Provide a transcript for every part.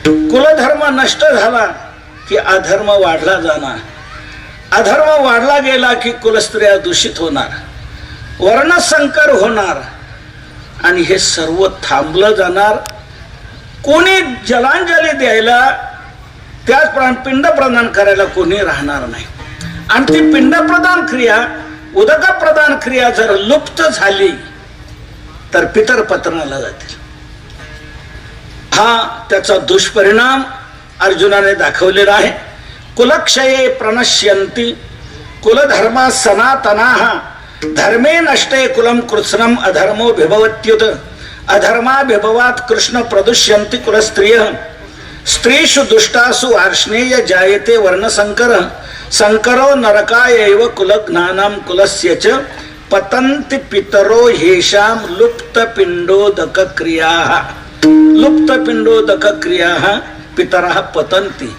कुलधर्म नष्ट झाला की अधर्म वाढला जाणार, अधर्म वाढला गेला की कुलस्त्रिया दूषित होणार, वर्णसंकर होणार आणि हे सर्व थांबलं जाणार. कोणी जलांजली द्यायला, त्याचप्रमाणे पिंड प्रदान करायला कोणी राहणार नाही. आणि ती पिंड प्रदान क्रिया, उदक प्रदान क्रिया जर लुप्त झाली तर पितर पतनाला जातील. हा त्याचा दुष्परिणाम अर्जुनाने दाखवलेला आहे. कुलक्षये प्रणश्यन्ति कुलधर्मा सनातनाः धर्मे नष्टे कुलम कृत्स्नम अधर्मो विभवत्युत अधर्माभिभवात् कृष्ण प्रदुष्यन्ति कुलस्त्रियः स्त्रीषु दुष्टासु आर्ष्णेय जायते वर्णसंकर संकरो नरकायैव कुलज्ञानां कुलस्य च पतन्ति पितरो येषां लुप्तपिण्डोदक क्रियाः. लुप्तपिण्डोदक क्रियाः पितरः पतन्ति.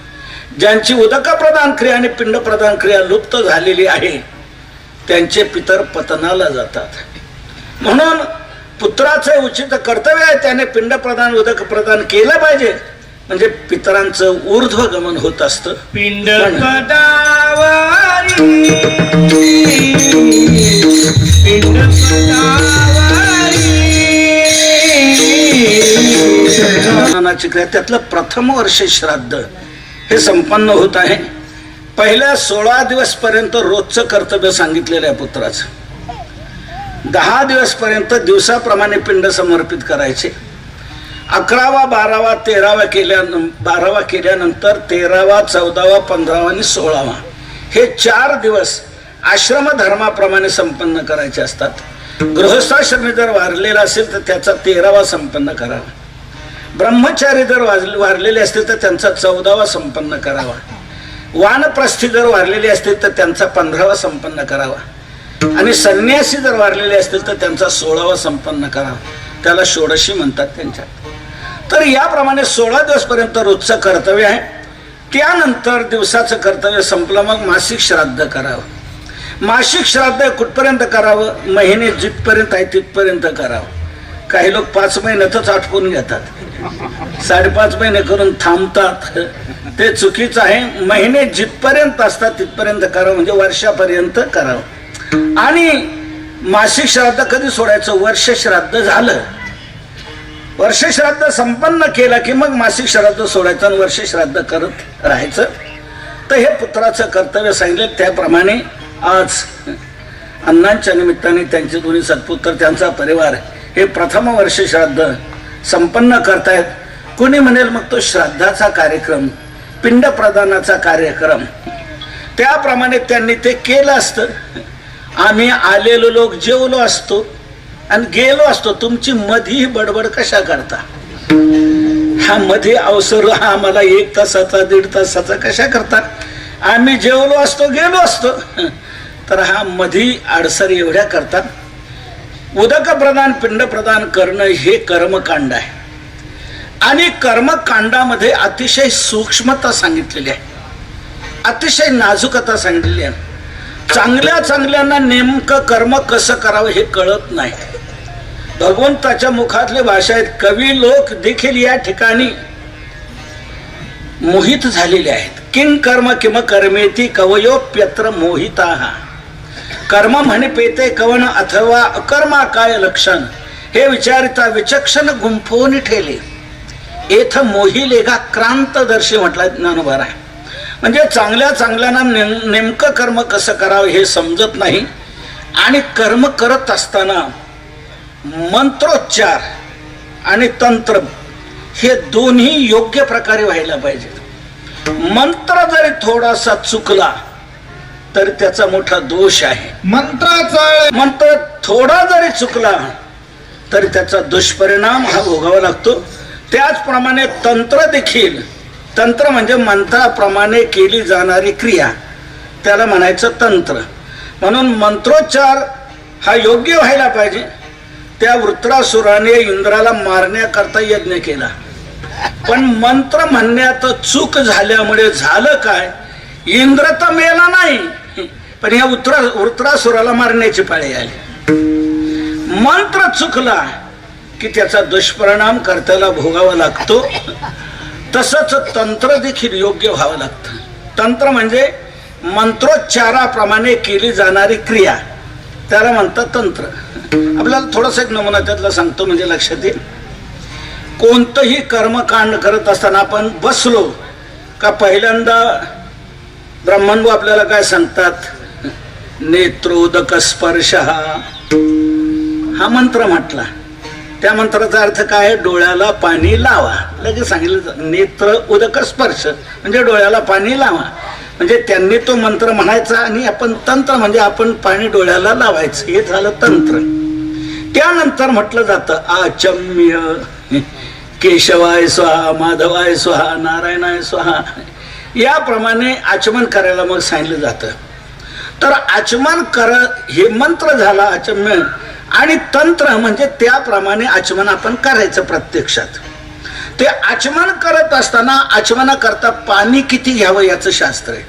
ज्यांची उदक प्रदान क्रिया आणि पिंड प्रदान क्रिया लुप्त झालेली आहे त्यांचे पितर पतनाला जातात. म्हणून पुत्राचे उचित कर्तव्य आहे, त्याने पिंड प्रदान उदक प्रदान केलं पाहिजे, म्हणजे पितरांचं ऊर्ध्वगमन होत असतं. पिंड पदावरी पिंड पदावरी क्रिया, त्यातलं प्रथम वर्ष श्राद्ध हे संपन्न होत आहे. पहिल्या 16 दिवस पर्यंत रोजचं कर्तव्य सांगितलेलं आहे पुत्राचं. 10 दिवस पर्यंत दिवसाप्रमाणे पिंड समर्पित करायचे. 11वा 12वा 13वा केल्यानंतर 13वा 14वा 15वा आणि 16वा हे 4 दिवस आश्रम धर्माप्रमाणे संपन्न करायचे असतात. गृहस्थाश्रमी जर वारलेला असेल तर त्याचा 13वा संपन्न करावा. ब्रह्मचारी जर वारलेले असतील तर त्यांचा 14वा संपन्न करावा. वानप्रस्थी जर वारलेले असतील तर त्यांचा 15वा संपन्न करावा. आणि संन्यासी जर वारलेले असतील तर त्यांचा 16वा संपन्न करावा. त्याला षोडशी म्हणतात त्यांच्यात. तर याप्रमाणे 16 दिवस पर्यंत रोजचं कर्तव्य आहे. त्यानंतर दिवसाचं कर्तव्य संपलं, मग मासिक श्राद्ध करावं. मासिक श्राद्ध कुठपर्यंत करावं? महिने जिथपर्यंत आहे तिथपर्यंत करावं. काही लोक 5 महिन्यातच आटपून घेतात, 5.5 महिने करून थांबतात. ते चुकीचं आहे. महिने जिथपर्यंत असतात तिथपर्यंत करावं, म्हणजे वर्षापर्यंत करावं. आणि मासिक श्राद्ध कधी सोडायचं? वर्ष श्राद्ध झालं, वर्ष श्राद्ध संपन्न केला की मग मासिक श्राद्ध सोडायचं आणि वर्ष श्राद्ध करत राहायचं. तर हे पुत्राचं कर्तव्य सांगितलं. त्याप्रमाणे आज अण्णांच्या निमित्ताने त्यांचे दोन्ही सत्पुत्र, त्यांचा परिवार हे प्रथम वर्ष श्राद्ध संपन्न करतायत. कोणी म्हणेल मग तो श्राद्धाचा कार्यक्रम, पिंड प्रदानाचा कार्यक्रम, त्याप्रमाणे त्यांनी ते केलं असतं. आम्ही आलेलो लोक जेवलो असतो आणि गेलो असतो. तुमची मधी बडबड कशा करता? हा मध्ये अवसर हा आम्हाला 1 तासाचा 1.5 तासाचा कशा करता? आम्ही जेवलो असतो गेलो असतो. तर हा मधी अडसर एवढ्या करतात. उदक प्रदान पिंड प्रदान करणं हे कर्मकांड आहे. आणि कर्मकांडामध्ये अतिशय सूक्ष्मता सांगितलेली आहे, अतिशय नाजूकता सांगितलेली आहे. चांगल्यांना नेमकं कर्म कसं करावं हे कळत नाही. भगवंताच्या मुखातले भाषा आहेत. कवी लोक देखील या ठिकाणी मोहित झालेले आहेत. किं कर्म किम कर्मेती कवयोप्यत्र मोहिताः. कर्म म्हणे पेते कवन अथवा अकर्मा काय लक्षण, हे विचारिता विचक्षण गुंफवून ठेले एथ मोहिलेगा क्रांतदर्शी म्हटलं ज्ञानोबा आहे. म्हणजे चांगल्यांना नेमकं कर्म कसं करावं हे समजत नाही. आणि कर्म करत असताना मंत्रोच्चार आणि तंत्र हे दोन्ही योग्य प्रकारे व्हायला पाहिजे. मंत्र जरी थोडासा चुकला तर त्याचा मोठा दोष आहे. मंत्र थोडा जरी चुकला तरी त्याचा दुष्परिणाम हा भोगावा लागतो. त्याचप्रमाणे तंत्र देखील, तंत्र म्हणजे मंत्राप्रमाणे केली जाणारी क्रिया, त्याला म्हणायचं तंत्र. म्हणून मंत्रोच्चार हा योग्य व्हायला पाहिजे. त्या वृत्रासुराने इंद्राला मारण्याकरता यज्ञ केला, पण मंत्र म्हणण्यात चूक झाल्यामुळे झालं काय? इंद्र तर मेला नाही, पण या वृत्रासुराला मारण्याची पाळी आली. मंत्र चुकला की त्याचा दुष्परिणाम कर्त्याला भोगावा लागतो. तसंच तंत्र देखील योग्य व्हावं लागतं. तंत्र म्हणजे मंत्रोच्चाराप्रमाणे केली जाणारी क्रिया, त्याला म्हणतात तंत्र. आपल्याला थोडासा एक नमुना त्यातला सांगतो म्हणजे लक्षात येईल. कोणतंही कर्मकांड करत असताना आपण बसलो का पहिल्यांदा ब्रह्मन आपल्याला काय सांगतात, नेत्रोदक स्पर्श हा मंत्र म्हटला. त्या मंत्राचा अर्थ काय आहे, डोळ्याला पाणी लावा. लगेच सांगितलं नेत्र उदक स्पर्श म्हणजे डोळ्याला पाणी लावा. म्हणजे त्यांनी तो मंत्र म्हणायचा आणि आपण तंत्र म्हणजे आपण पाणी डोळ्याला लावायचं, हे झालं तंत्र. त्यानंतर म्हटलं जातं आचम्य, केशवाय स्वाहा, माधवाय स्वाहा, नारायणाय स्वाहा, याप्रमाणे आचमन करायला मग सांगितलं जातं. तर आचमन कर हे मंत्र झाला आचम्य, आणि तंत्र म्हणजे त्याप्रमाणे आचमन आपण करायचं. प्रत्यक्षात ते आचमन करत असताना आचमनाकरता पाणी किती घ्यावं याचं शास्त्र आहे.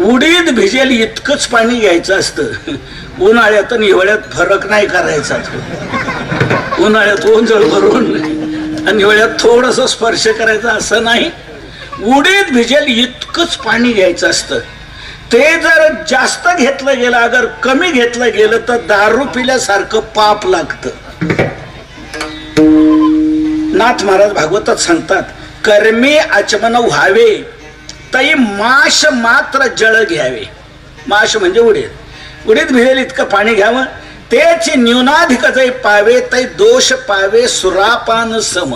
उडीद भिजेल इतकंच पाणी घ्यायचं असतं. उन्हाळ्यात आणि हिवाळ्यात फरक नाही करायचा. उन्हाळ्यात ओंजळ भरून आणि हिवाळ्यात थोडस स्पर्श करायचा असं नाही. उडीद भिजेल इतकंच पाणी घ्यायचं असतं. ते जर जास्त घेतलं गेलं, अगर कमी घेतलं गेलं तर दारू पिल्यासारखं पाप लागतं. नाथ महाराज भागवतात सांगतात, कर्मी आचमन व्हावे तै माश मात्र जळ घ्यावे. माश म्हणजे उडीद, उडीद भिजेल इतकं पाणी घ्यावं. त्याची न्यूनाधिक जै पावे तै दोष पावे सुरापान सम.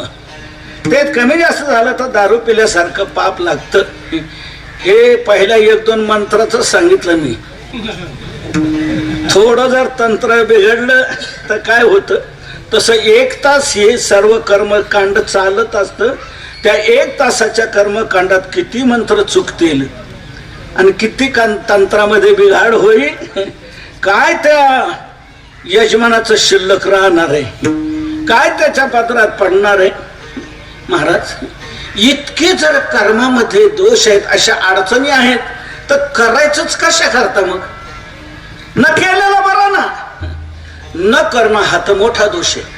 ते कमी जास्त झालं तर दारू पिल्यासारखं पाप लागतं. हे पहिल्या 1-2 मंत्राचं सांगितलं मी. थोडं जर तंत्र बिघडलं तर काय होतं, तसं 1 तास हे सर्व कर्मकांड चालत असतं. त्या 1 तासाच्या कर्मकांडात किती मंत्र चुकतील आणि किती तंत्रामध्ये बिघाड होईल, काय त्या यजमानाचं शिल्लक राहणार आहे, काय त्याच्या पात्रात पडणार आहे. महाराज इतके जर कर्मामध्ये दोष आहेत, अशा अडचणी आहेत, तर करायचंच कशा करता मग. न केलेला बरा ना. न करणं हा तर मोठा दोष आहे.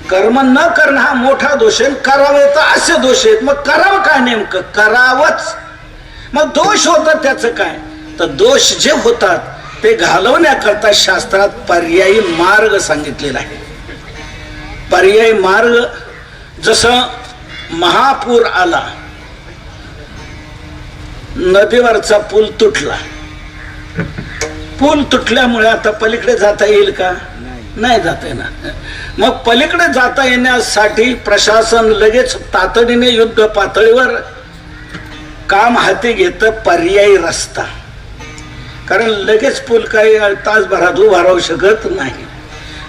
कर्म न करणं हा मोठा दोष आहे. करावे तर असे दोष आहेत. मग करावं काय, नेमकं करावंच. मग दोष होतात त्याचं काय, तर दोष जे होतात ते घालवण्याकरता शास्त्रात पर्यायी मार्ग सांगितलेला आहे. पर्यायी मार्ग, जसं महापूर आला, नदीवरचा पूल तुटला. पूल तुटल्यामुळे आता पलीकडे जाता येईल का, नाही जाता येणार. मग पलीकडे जाता येण्यासाठी प्रशासन लगेच तातडीने युद्ध पातळीवर काम हाती घेतं, पर्यायी रस्ता. कारण लगेच पूल काही तासभरात उभा राहू शकत नाही.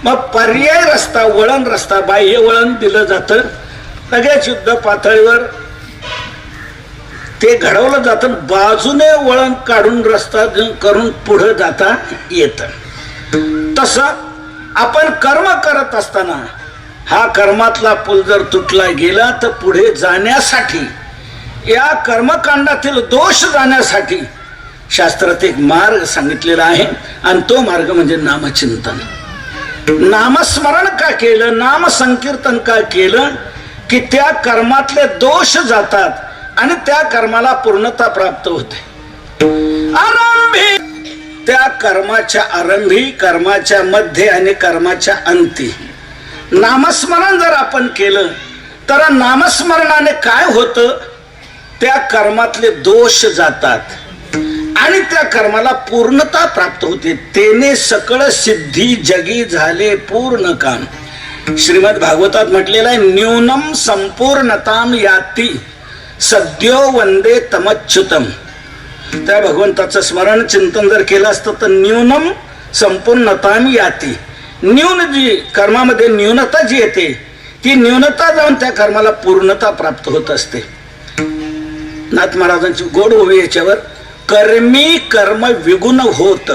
मग पर्याय रस्ता, वळण रस्ता, बाह्य वळण दिलं जातं. लगेच युद्ध पातळीवर ते घडवलं जातं. बाजूने वळण काढून रस्ता करून पुढे जाता येतं. तसं आपण कर्म करत असताना हा कर्मातला पूल जर तुटला गेला तर पुढे जाण्यासाठी, या कर्मकांडातील दोष जाण्यासाठी शास्त्रात एक मार्ग सांगितलेला आहे. आणि तो मार्ग म्हणजे नामचिंतन. नामस्मरण का केलं, नाम संकीर्तन का केलं की त्या कर्मातले दोष जातात आणि त्या कर्माला पूर्णता प्राप्त होते. आरंभी, त्या कर्माच्या आरंभी, कर्माच्या मध्ये आणि कर्माच्या अंती नामस्मरण जर आपण केलं तर नामस्मरणाने काय होतं, त्या कर्मातले दोष जातात आणि त्या कर्माला पूर्णता प्राप्त होते. तेने सकळ सिद्धी जगी झाले पूर्ण काम. श्रीमद भागवतात म्हटलेलं आहे, न्यूनम संपूर्णताम याती सद्यो वंदे तमच्युतम. त्या भगवंताचं स्मरण चिंतन जर केलं असतं तर न्यूनम संपूर्णताम याती. न्यून जी कर्मामध्ये न्यूनता जी येते, ती न्यूनता जाऊन त्या कर्माला पूर्णता प्राप्त होत असते. नाथ महाराजांची गोड ओवी याच्यावर, कर्मी कर्म विगुण होत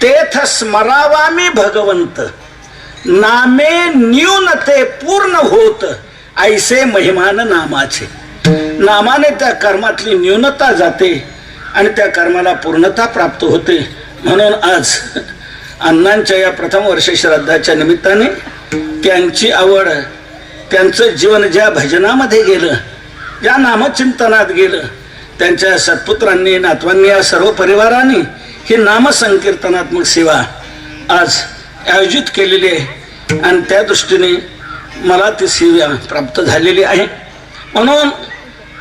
तेथ स्मरावामी भगवंत, नामे न्यूनते पूर्ण होत ऐसे महिमान नामाचे. नामाने त्या कर्मातली न्यूनता जाते आणि त्या कर्माला पूर्णता प्राप्त होते. म्हणून आज अण्णांच्या या प्रथम वर्ष श्राद्धाच्या निमित्ताने त्यांची आवड त्यांचं जीवन ज्या भजनामध्ये गेलं, ज्या नामचिंतनात गेलं, त्यांच्या सत्पुत्रांनी, नातवांनी, या सर्व परिवारांनी ही नामसंकीर्तनात्मक सेवा आज आयोजित केलेली आहे आणि त्या दृष्टीने मला ती सेवा प्राप्त झालेली आहे. म्हणून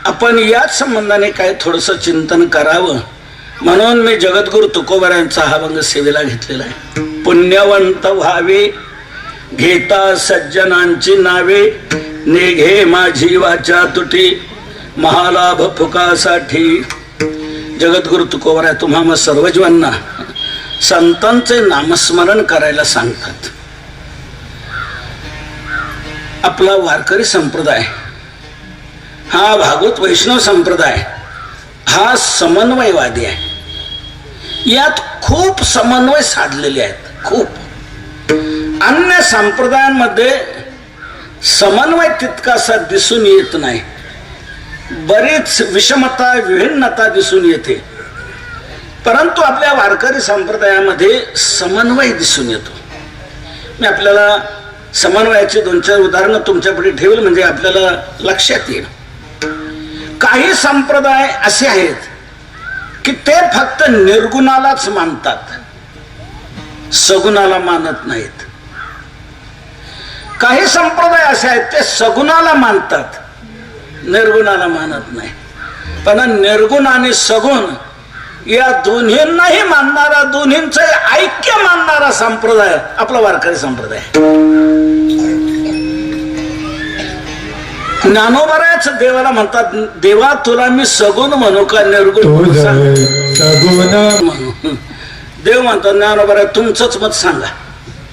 आपण याच संबंधाने काय थोडंसं चिंतन करावं म्हणून मी जगद्गुरु तुकोबारायांचा हा अभंग सेवेला घेतलेला आहे. पुण्यवंत व्हावे घेता सज्जनांची नावे, निघे माझी वाचा तुटी महालाभ फुकासाठी. जगद्गुरु तुकोबाराय तुम्हा सर्वजीवांना संतांचे नामस्मरण करायला सांगतात. आपला वारकरी संप्रदाय हा भागवत वैष्णव संप्रदाय हा समन्वयवादी आहे. यात खूप समन्वय साधलेले आहेत. खूप अन्य संप्रदायांमध्ये समन्वय तितकासा दिसून येत नाही. बरीच विषमता, विभिन्नता दिसून येते. परंतु आपल्या वारकरी संप्रदायामध्ये समन्वय दिसून येतो. मी आपल्याला समन्वयाची 2-4 उदाहरणं तुमच्यापुढे ठेवली म्हणजे आपल्याला लक्षात येईल. काही संप्रदाय असे आहेत की ते फक्त निर्गुणालाच मानतात, सगुणाला मानत नाहीत. काही संप्रदाय असे आहेत ते सगुणाला मानतात, निर्गुणाला मानत नाही. पण निर्गुण आणि सगुण या दोन्हींनाही मानणारा, दोन्हींचं ऐक्य मानणारा संप्रदाय आपला वारकरी संप्रदाय. ज्ञानोबारायच देवाला म्हणतात, देवा तुला मी सगुण म्हणू का निर्गुण म्हणू? देव म्हणतात ज्ञानोबाराय तुमचंच मत सांगा.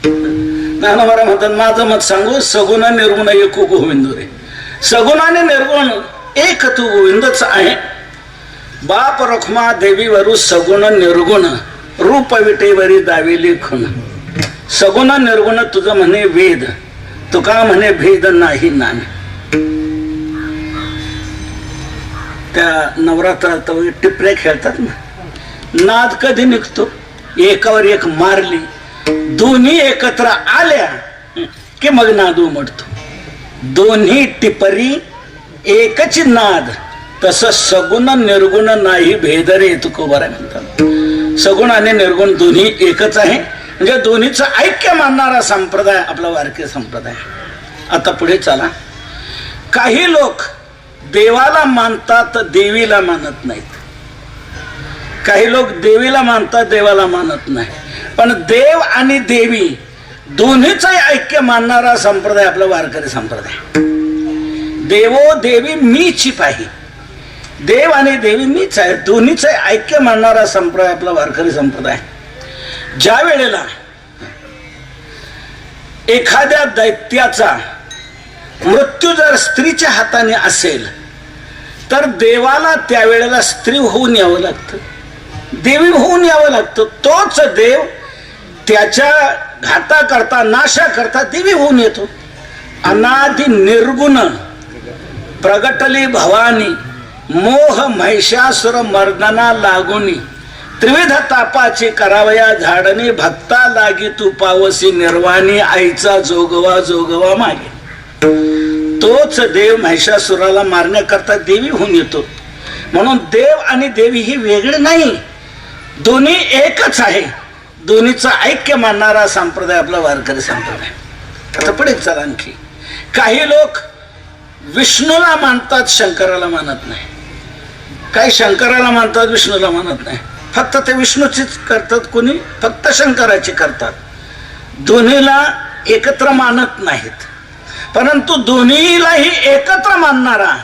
ज्ञानोबाराय म्हणतात माझं मत सांगू, सगुण निर्गुण एक गोविंद रे. सगुण आणि निर्गुण एक तू गोविंदच आहे. बाप रखमा देवीवरू सगुण निर्गुण, रूप विटेवरी दावेली खून. सगुण निर्गुण तुझं म्हणे वेद, तुका म्हणे भेद नाही नान. त्या नवरात्रात टिपऱ्या खेळतात ना, नाद कधी निघतो? एकावर एक मारली, दोन्ही एकत्र आल्या की मग नाद उमटतो. दोन्ही टिपरी एकच नाद. तसं सगुण निर्गुण नाही भेद रे तुकोबाराय म्हणतात. सगुण आणि निर्गुण दोन्ही एकच आहे. म्हणजे दोन्हीचं ऐक्य मानणारा संप्रदाय आपला वारकरी संप्रदाय. आता पुढे चला. काही लोक देवाला मानतात, देवीला मानत नाहीत. काही लोक देवीला मानतात, देवाला मानत नाही. पण देव आणि देवी दोन्हीचं ऐक्य मानणारा संप्रदाय आपला वारकरी संप्रदाय. देवो देवी मीची पाही, देव आणि देवी मीच आहे, दोन्हीचं ऐक्य मानणारा संप्रदाय आपला वारकरी संप्रदाय. ज्या वेळेला एखाद्या दैत्याचा मृत्यू जर स्त्रीच्या हाताने असेल तर देवाला त्यावेळेला स्त्री होऊन यावं लागतं, देवी होऊन यावं लागतं. तोच देव त्याच्या घाता करता, नाशा करता देवी होऊन येतो. अनादि निर्गुण प्रगटली भवानी, मोह महिषासुर मर्दना लागुनी. त्रिविध तापाची करावया झाडणी, भक्ता लागी तू पावसी निर्वाणी. आईचा जोगवा जोगवा मागे. तोच देव महिषासुराला मारण्याकरता देवी होऊन येतो. म्हणून देव आणि देवी ही वेगळे नाही, दोन्ही एकच आहे. दोन्हीचं ऐक्य मानणारा संप्रदाय आपला वारकरी संप्रदाय. आता पुढे चला. आणखी काही लोक विष्णूला मानतात, शंकराला मानत नाही. काही शंकराला मानतात, विष्णूला मानत नाही. फक्त ते विष्णूचीच करतात, कोणी फक्त शंकराची करतात. दोन्हीला एकत्र मानत नाहीत. परंतु दोन्हीलाही एकत्र मानणारा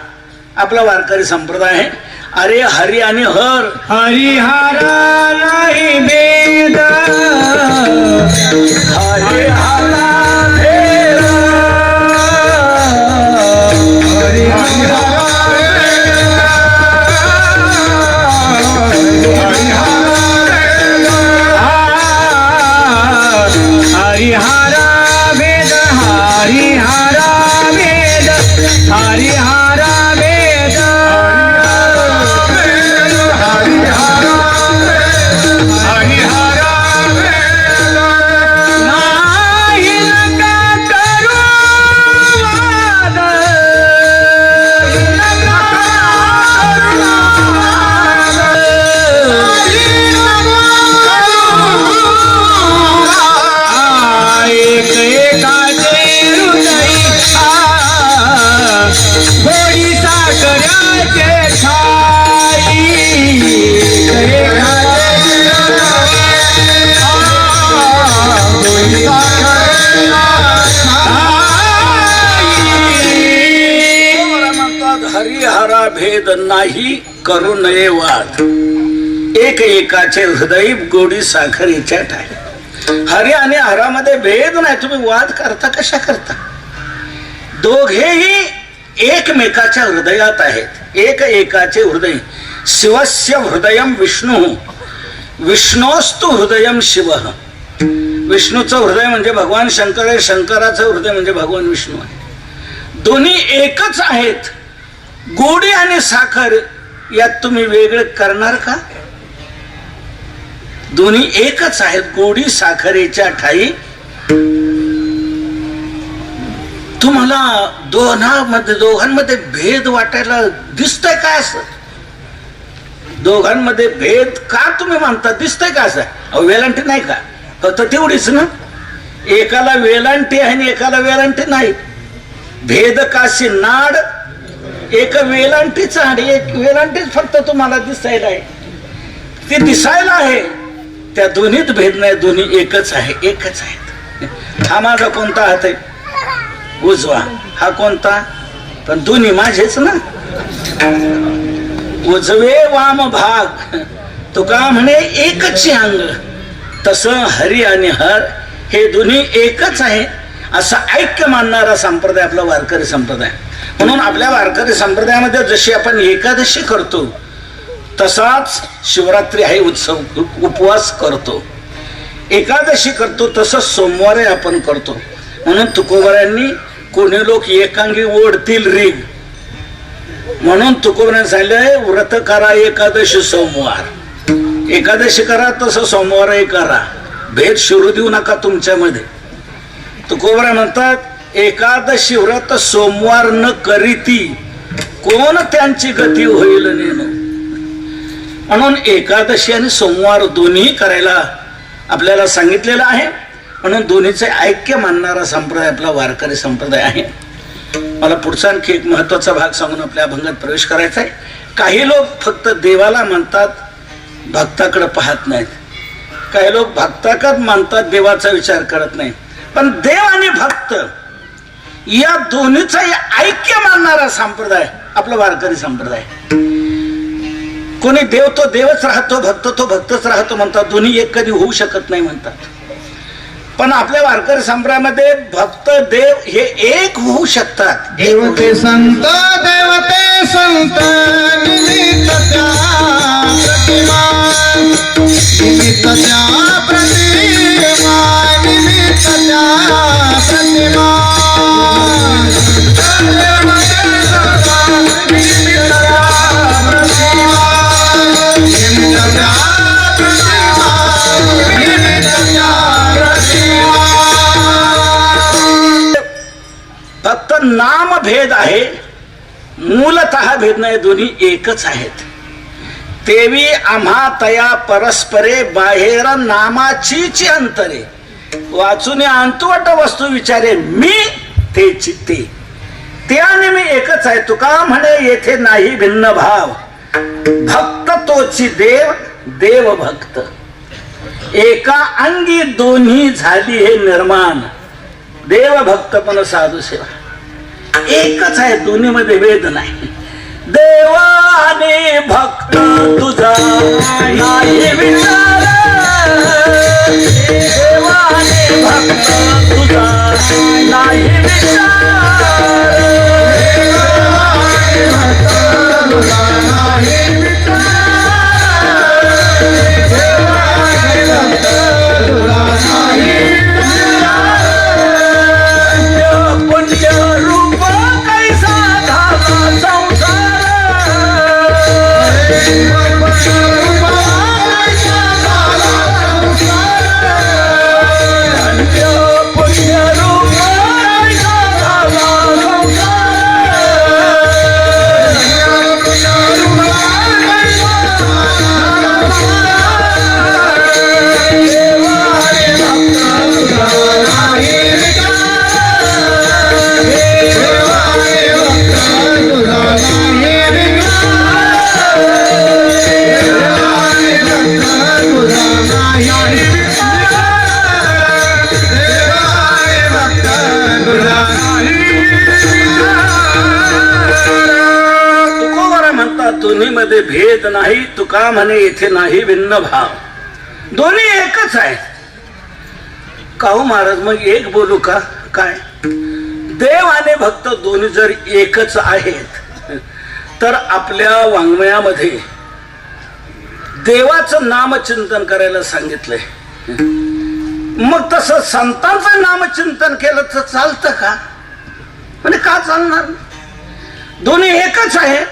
आपला वारकरी संप्रदाय आहे. अरे हरी आणि हर, हरिहरा नाही भेद, हरिहरा भेद, हरिहरा हरिहरा भेद, हरिहरा भेद, हरिहरा भेद, हरिहरा हरिहरा नाही हरिहरा भेद नाही करू नये वाद, एक एकाचे हृदय गोडी साखरेच्या ठाई. हरी आणि हरामध्ये भेद नाही, तुम्ही वाद करता कशा करता? दोघेही एकमेकाच्या हृदयात आहेत, एक एकाचे हृदय. शिवस्य हृदयम विष्णू, विष्णोस्तु हृदयम शिव. विष्णूचं हृदय म्हणजे भगवान शंकर आहे, शंकराचं हृदय म्हणजे भगवान विष्णू आहे. दोन्ही एकच आहेत. गोडी आणि साखर यात तुम्ही वेगळे करणार का? दोन्ही एकच आहेत. गोडी साखरेच्या ठाई. तुम्हाला दोघांमध्ये भेद वाटायला दिसतंय का? असं दोघांमध्ये भेद का तुम्ही मानता? दिसतंय का असं? वेलांटी नाही का? फक्त तेवढीच ना. एकाला वेलांटी आहे आणि एकाला वेलांटी नाही. भेद काशी नाड, एक वेलांटीचा आणि एक वेलांटीच फक्त तुम्हाला दिसायला आहे. ते दिसायला आहे, त्या दोन्हीत भेद नाही, दोन्ही एकच आहे, एकच आहेत. हा माझा कोणता हात आहे? उजवा. हा कोणता? पण दोन्ही माझेच ना. उजवे वाम भाग, तुका म्हणे एकच अंग. तसं हरी आणि हर हे दोन्ही एकच आहे असं ऐक्य मानणारा संप्रदाय आपला वारकरी संप्रदाय. म्हणून आपल्या वारकरी संप्रदायामध्ये जशी आपण एकादशी करतो तसाच शिवरात्री हा उत्सव उपवास करतो, एकादशी करतो, तसं सोमवारी आपण करतो. म्हणून तुकोबऱ्यांनी कोणी लोक एकांगी ओढतील रीग म्हणून तुकोबऱ्यांनी सांगितलंय व्रत करा एकादशी सोमवार. एकादशी करा तसं सोमवारही करा, भेद शिरू देऊ नका तुमच्यामध्ये. तुकोबरा म्हणतात एकादशी व्रत सोमवार न करीती कोण त्यांची गती होईल नेनो. म्हणून एकादशी आणि सोमवार दोन्ही करायला आपल्याला सांगितलेलं आहे. म्हणून दोन्हीचे ऐक्य मानणारा संप्रदाय आपला वारकरी संप्रदाय आहे. मला पुढचा आणखी एक महत्वाचा भाग सांगून आपल्या अभंगात प्रवेश करायचा आहे. काही लोक फक्त देवाला मानतात, भक्ताकडे पाहत नाहीत. काही लोक भक्ताकडे मानतात, देवाचा विचार करत नाही. पण देव आणि भक्त या दोन्हीचा ऐक्य मानणारा संप्रदाय आपला वारकरी संप्रदाय. कोणी देव तो देवच राहतो, भक्त तो भक्तच राहतो म्हणतात. दोन्ही एक कधी होऊ शकत नाही म्हणतात. पण आपल्या वारकरी संप्रदायामध्ये भक्त देव हे एक होऊ शकतात. देवते संत देवते संत निमित्त त्या प्रतिमा, निमित्त त्या प्रतिमा, निमित्त त्या प्रतिमा. देवते संत निमित्त त्या प्रतिमा, निमित्त त्या प्रतिमा, निमित्त त्या प्रतिमा. फक्त नाम भेद आहे, मूलतः भेद नाही. दोन्ही एकच आहेत. तेवी आम्हा तया परस्परे बाहेर नामाचीची अंतरे. वाचून अंतवट वस्तू विचारे मी ते चित्ते, ते आणि मी एकच आहे. तुका म्हणे येथे नाही भिन्न भाव, भक्त तोची देव, देव भक्त. एका अंगी दोन्ही झाली हे निर्माण, देव भक्त पण साधू सेवा एकच आहे. दोन्ही मध्ये भेद नाही. देव आणि भक्त तुझा नाही विचार, देव आणि भक्त तुझा नाही विचार, देव आणि भक्त तुझा नाही विचार, देव आणि भक्त तुझा नाही विचार. पुण्य रूप कैसा झाला संसार, पुण्य रूप कैसा झाला दोन्हीमध्ये भेद नाही, तुका म्हणे येथे नाही भिन्न भाव, दोन्ही एकच आहे. का हो महाराज, मग एक बोलू का काय? देव आणि भक्त दोन्ही जर एकच आहेत तर आपल्या वाङ्मयामध्ये देवाचं नामचिंतन करायला सांगितलंय. मग तसं संतांचं नामचिंतन केलं तर चालतं का? म्हणजे का चालणार? दोन्ही एकच आहे.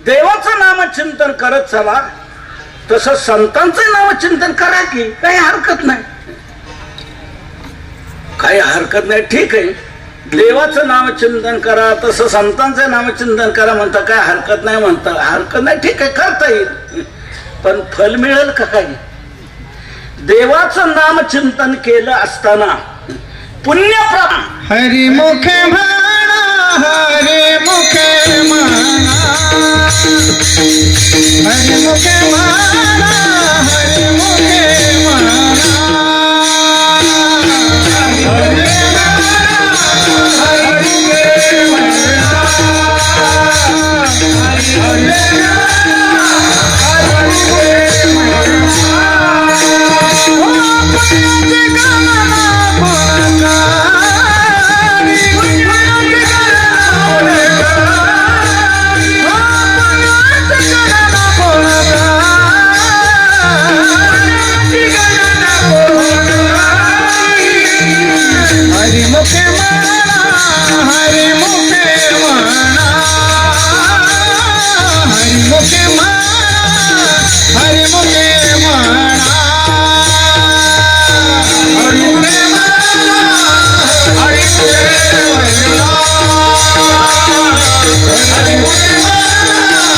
देवाचं नामचिंतन करत चला, तसं संतांचं नामचिंतन करा की, काही हरकत नाही. काही हरकत नाही, ठीक आहे. देवाचं नामचिंतन करा, तसं संतांचं नामचिंतन करा म्हणता, काय हरकत नाही म्हणता, हरकत नाही, ठीक आहे, करता येईल. पण फल मिळेल का काही? देवाचं नामचिंतन केलं असताना पुण्य प्राप्त. हरिमुखे म्हणा, हरिमुखे म्हणा, हरिमुखे म्हणा, हरिमुखे म्हणा, हरिमुखे म्हणा, हरिमुखे म्हणा, हरिमुखे म्हणा, हरिमुखे म्हणा, हरिमुखे म्हणा, हरिमुखे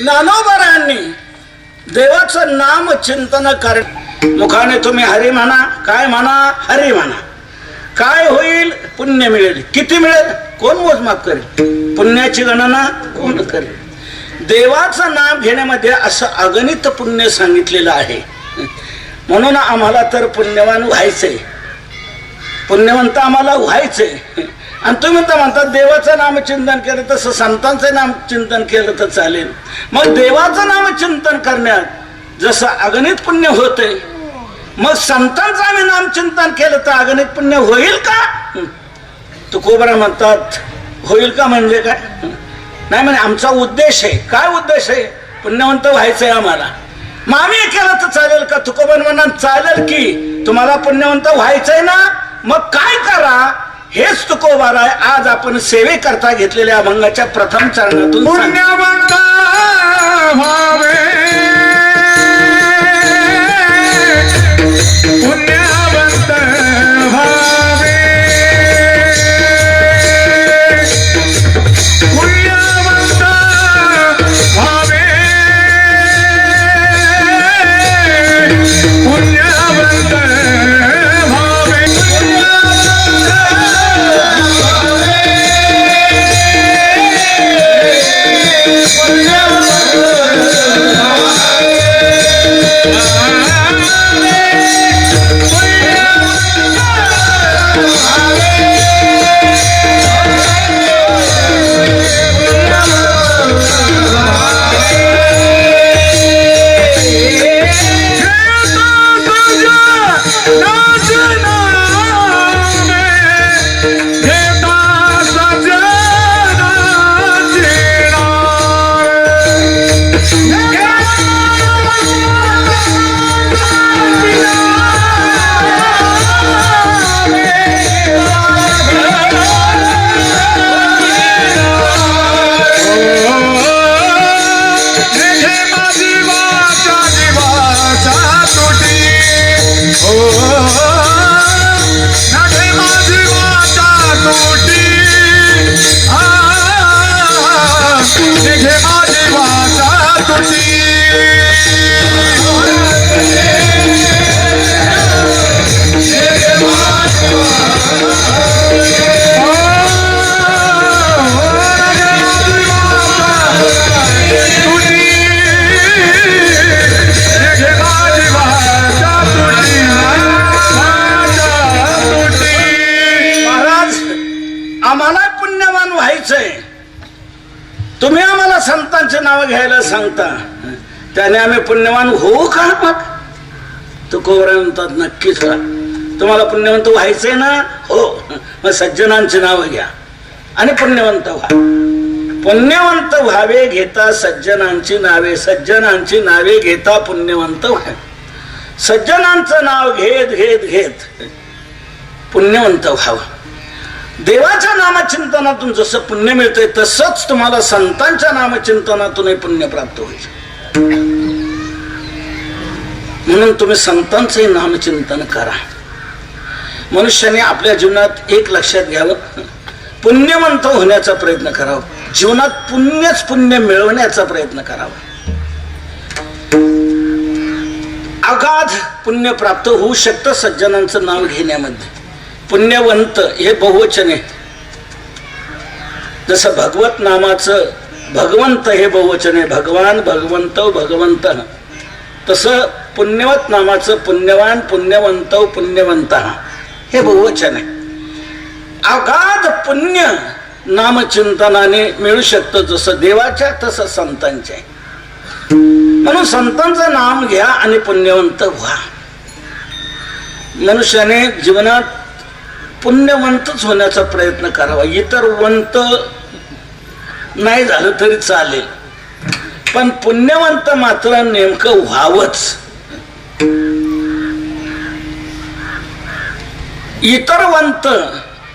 ज्ञानोबरांनी देवाचं नाम चिंतन कर. मुखाने तुम्ही हरी म्हणा, काय म्हणा, हरी म्हणा. काय होईल? पुण्य मिळेल. किती मिळेल? कोण मोजमाप करेल? पुण्याची गणना कोण करेल? देवाचं नाम घेण्यामध्ये असं अगणित पुण्य सांगितलेलं आहे. म्हणून आम्हाला तर पुण्यवान व्हायचंय, पुण्यवंत आम्हाला व्हायचंय. आणि तुम्ही तर म्हणतात देवाचं नामचिंतन केलं, तसं संतांचं नामचिंतन केलं तर चालेल. मग देवाचं नामचिंतन करण्यात जसं अगणित पुण्य होतंय, मग संतांचं आम्ही नामचिंतन केलं तर अगणित पुण्य होईल का? तुकोबरा म्हणतात होईल का म्हणजे काय? नाही म्हणे आमचा उद्देश आहे. काय उद्देश आहे? पुण्यवंत व्हायचंय आम्हाला. मग आम्ही केलं तर चालेल का? तुकोबरा म्हणतात चालेल की, तुम्हाला पुण्यवंत व्हायचंय ना, मग काय करा? हेच तुकोबार आहे. आज आपण सेवेकरता घेतलेल्या अभंगाच्या प्रथम चरणातून पुण्यवंत व्हावे, पुण्यवंत व्हावे, पुण्यवंत व्हावे, पुण्यवंत व्हावे, नाव घ्यायला सांगता त्याने आम्ही पुण्यवान होऊ का? मग तुकोबराय म्हणतात नक्कीच व्हा. तुम्हाला पुण्यवंत व्हायचंय ना? हो. मग सज्जनांची नावं घ्या आणि पुण्यवंत व्हा. पुण्यवंत व्हावे घेता सज्जनांची नावे, सज्जनांची नावे घेता पुण्यवंत व्हा. सज्जनांचं नाव घेत घेत घेत पुण्यवंत व्हावं. देवाच्या नामचिंतनातून जसं पुण्य मिळतंय तसंच तुम्हाला संतांच्या नामचिंतनातूनही पुण्य प्राप्त होईल. म्हणून तुम्ही संतांचंही नामचिंतन करा. मनुष्याने आपल्या जीवनात एक लक्षात घ्यावं, पुण्यवंत होण्याचा प्रयत्न करावा. जीवनात पुण्यच पुण्य मिळवण्याचा प्रयत्न करावा. अगाध पुण्य प्राप्त होऊ शकतं सज्जनांचं नाव घेण्यामध्ये. पुण्यवंत हे बहुवचन आहे. जसं भगवत नामाचं भगवंत हे बहुवचन आहे, भगवान भगवंत भगवंत, तसं पुण्यवत नामाचं पुण्यवान पुण्यवंत पुण्यवंत हे बहुवचन आहे. अगाध पुण्य नामचिंतनाने मिळू शकतं, जसं देवाच्या तसं संतांच्या. म्हणून संतांचं नाम घ्या आणि पुण्यवंत व्हा. मनुष्याने जीवनात पुण्यवंतच होण्याचा प्रयत्न करावा. इतर वंत नाही झालं तरी चालेल, पण पुण्यवंत मात्र नेमकं व्हावंच. इतरवंत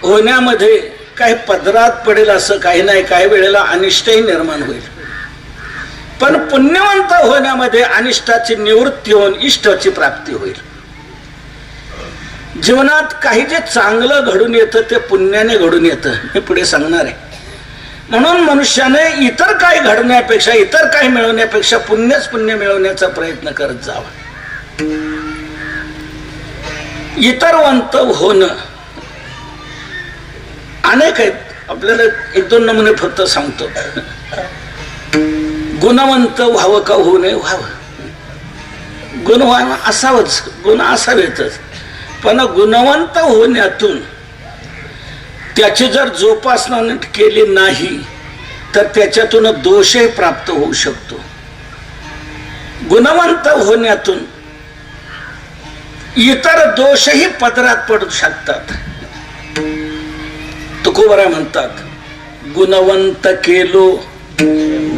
होण्यामध्ये काही पदरात पडेल असं काही नाही, काही वेळेला अनिष्टही निर्माण होईल. पण पुण्यवंत होण्यामध्ये अनिष्टाची निवृत्ती होऊन इष्टाची प्राप्ती होईल. जीवनात काही जे चांगलं घडून येतं ते पुण्याने घडून येतं, हे पुढे सांगणार आहे. म्हणून मनुष्याने इतर काही घडण्यापेक्षा इतर काही मिळवण्यापेक्षा पुण्यच पुण्य मिळवण्याचा प्रयत्न करत जावा. इतरवंत होणं अनेक आहेत. आपल्याला एक दोन नमुने फक्त सांगतो. गुणवंत व्हावं का होऊ नये? व्हावं. गुणवान असावंच, गुण असावेतच. पण गुणवंत होण्यातून त्याची जर जोपासना नीट केली नाही तर त्याच्यातून दोषही प्राप्त होऊ शकतो. गुणवंत होण्यातून इतर दोषही पदरात पडू शकतात. तुकोबराय म्हणतात, गुणवंत केलो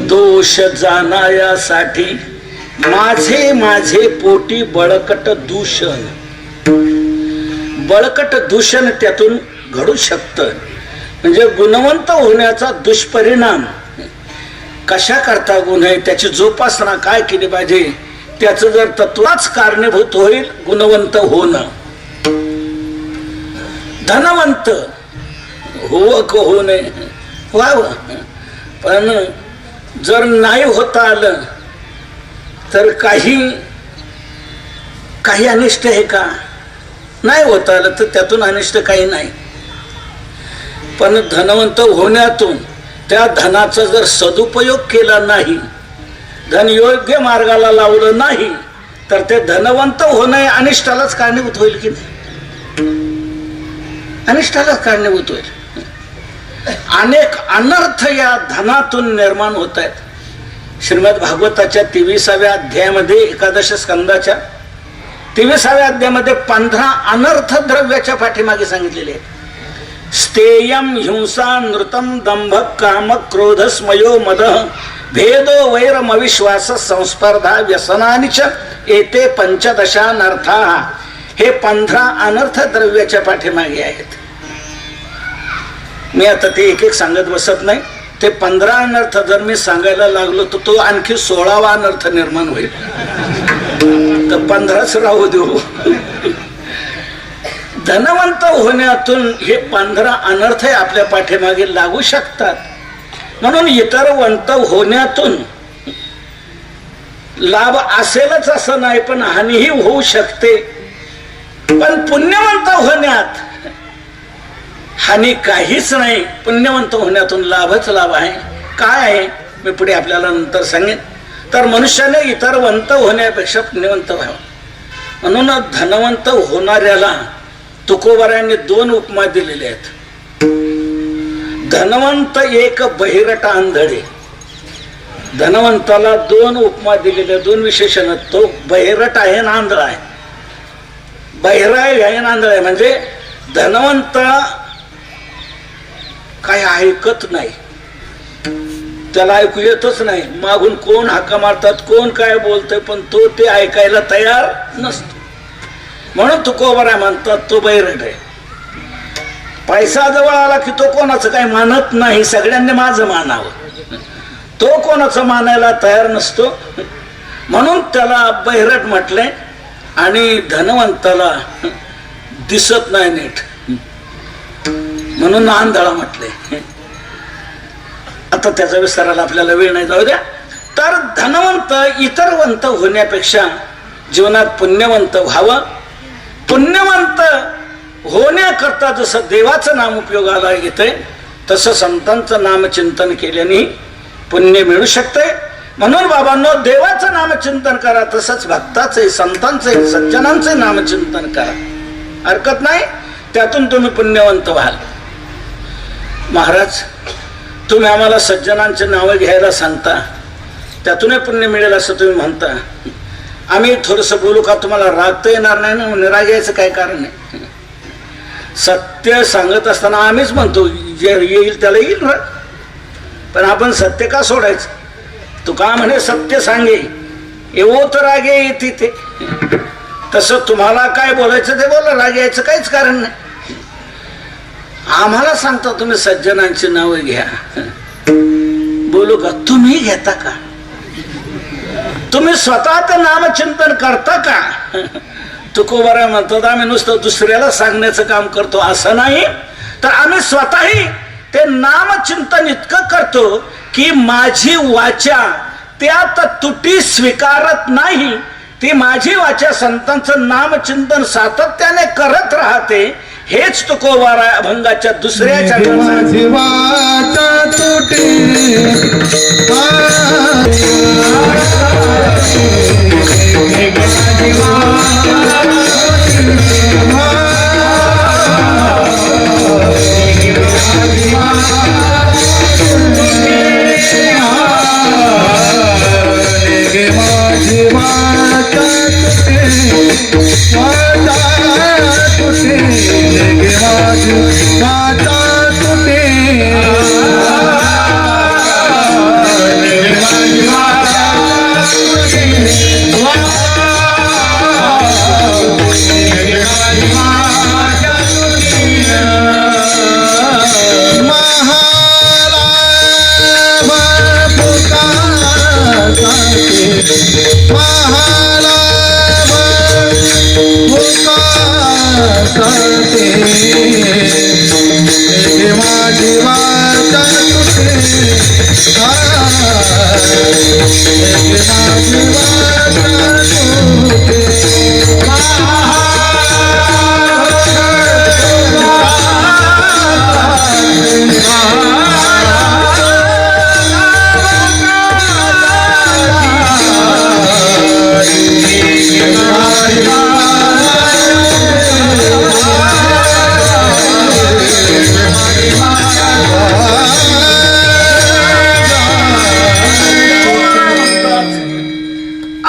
दोष जाणायासाठी माझे माझे पोटी बळकट दूषण. बळकट दूषण त्यातून घडू शकतं. म्हणजे गुणवंत होण्याचा दुष्परिणाम कशा करता गुण आहे, त्याची जोपासना काय केली पाहिजे, त्याचं जर तत्वाच कारणीभूत होईल गुणवंत होणं. धनवंत होवं का होऊ नये? व्हावं. पण जर नाही होता आलं तर काही अनिष्ट आहे का? नाही होता आलं तर त्यातून अनिष्ट काही नाही. पण धनवंत होण्यातून त्या धनाचा जर सदुपयोग केला नाही, धन योग्य मार्गाला लावलं नाही तर ते धनवंत होणे अनिष्टालाच कारणीभूत होईल की नाही? अनिष्टालाच कारणीभूत होईल. अनेक अनर्थ या धनातून निर्माण होत आहेत. श्रीमद भागवताच्या 23व्या अध्यायामध्ये, एकादश स्कंदाच्या 23व्या अध्यायामध्ये 15 अनर्थ द्रव्याच्या पाठीमागे सांगितलेले आहेत. स्थेयम हिंसा नृतम दंभ काम क्रोध स्मयो मद भेदो वैरम अविश्वास संस्पर्धा व्यसनानि च एते पंचदशानर्था. हे 15 अनर्थ द्रव्याच्या पाठीमागे आहेत. मी आता ते एक एक सांगत बसत नाही. ते 15 अनर्थ जर मी सांगायला लागलो तर तो आणखी 16वा अनर्थ निर्माण होईल. तर 15च राहू देऊ. धनवंत होण्यातून हे 15 अनर्थ आपल्या पाठीमागे लागू शकतात. म्हणून इतरवंत होण्यातून लाभ असेलच असं नाही, पण हानीही होऊ शकते. पण पुण्यवंत होण्यात हानी काहीच नाही. पुण्यवंत होण्यातून लाभच लाभ आहे. काय आहे मी पुढे आपल्याला नंतर सांगेन. तर मनुष्याने इतरवंत होण्यापेक्षा पुण्यवंत व्हावं. म्हणून धनवंत होणाऱ्याला तुकोबरायांनी 2 उपमा दिलेल्या आहेत. धनवंत एक बहिरटा अंधळे. धनवंताला दोन उपमा दिलेल्या, दोन विशेषण. तो बहिरट आहे ना आंधळा आहे. बहिरा आहे ना आंधळा आहे. म्हणजे धनवंत काही ऐकत नाही, त्याला ऐकू येतच नाही. मागून कोण हाका मारतात, कोण काय बोलतंय, पण तो ते ऐकायला तयार नसतो. म्हणून तुकोबरा म्हणतात तो बहिरट आहे. पैसा जवळ आला की तो कोणाचं काही मानत नाही, सगळ्यांनी माझं मानावं, तो कोणाचं मानायला तयार नसतो. म्हणून त्याला बहिरट म्हटले. आणि धनवंताला दिसत नाही नीट, म्हणून आंधळा म्हटले. आता त्याचा विस्ताराला आपल्याला वेळ नाही, जाऊ द्या. तर धनवंत इतरवंत होण्यापेक्षा जीवनात पुण्यवंत व्हावं. पुण्यवंत होण्याकरता जसं देवाचं नाम उपयोगाला येतंय, तसं संतांचं नामचिंतन केल्याने पुण्य मिळू शकते. म्हणून बाबांनो, देवाचं नामचिंतन करा, तसंच भक्ताचे, संतांचे, सज्जनांचे नामचिंतन करा. हरकत नाही, त्यातून तुम्ही पुण्यवंत व्हाल. महाराज, तुम्ही आम्हाला सज्जनांचे नावं घ्यायला सांगता, त्यातूनही पुण्य मिळेल असं तुम्ही म्हणता. आम्ही थोडंसं बोलू का? तुम्हाला राग तर येणार नाही ना? राग यायचं काय कारण नाही. सत्य सांगत असताना आम्हीच म्हणतो जे येईल त्याला येईल राग, पण आपण सत्य का सोडायचं? तू का म्हणे सत्य सांगे एवो तर रागे येते ते. तसं तुम्हाला काय बोलायचं ते बोला, राग यायचं काहीच कारण नाही. आम्हाला सांगता तुम्ही सज्जनांची नावं घ्या, बोलू का? तुम्ही घेता का? तुम्ही स्वतः ते नामचिंतन करता का? तुकोबरा म्हणतात आम्ही नुसतं दुसऱ्याला सांगण्याचं काम करतो असं नाही, तर आम्ही स्वतःही ते नामचिंतन इतकं करतो की माझी वाचा त्यात तुटी स्वीकारत नाही. ती माझी वाचा संतांचं नामचिंतन सातत्याने करत राहते. हेच तुकोबरा अभंगाच्या दुसऱ्या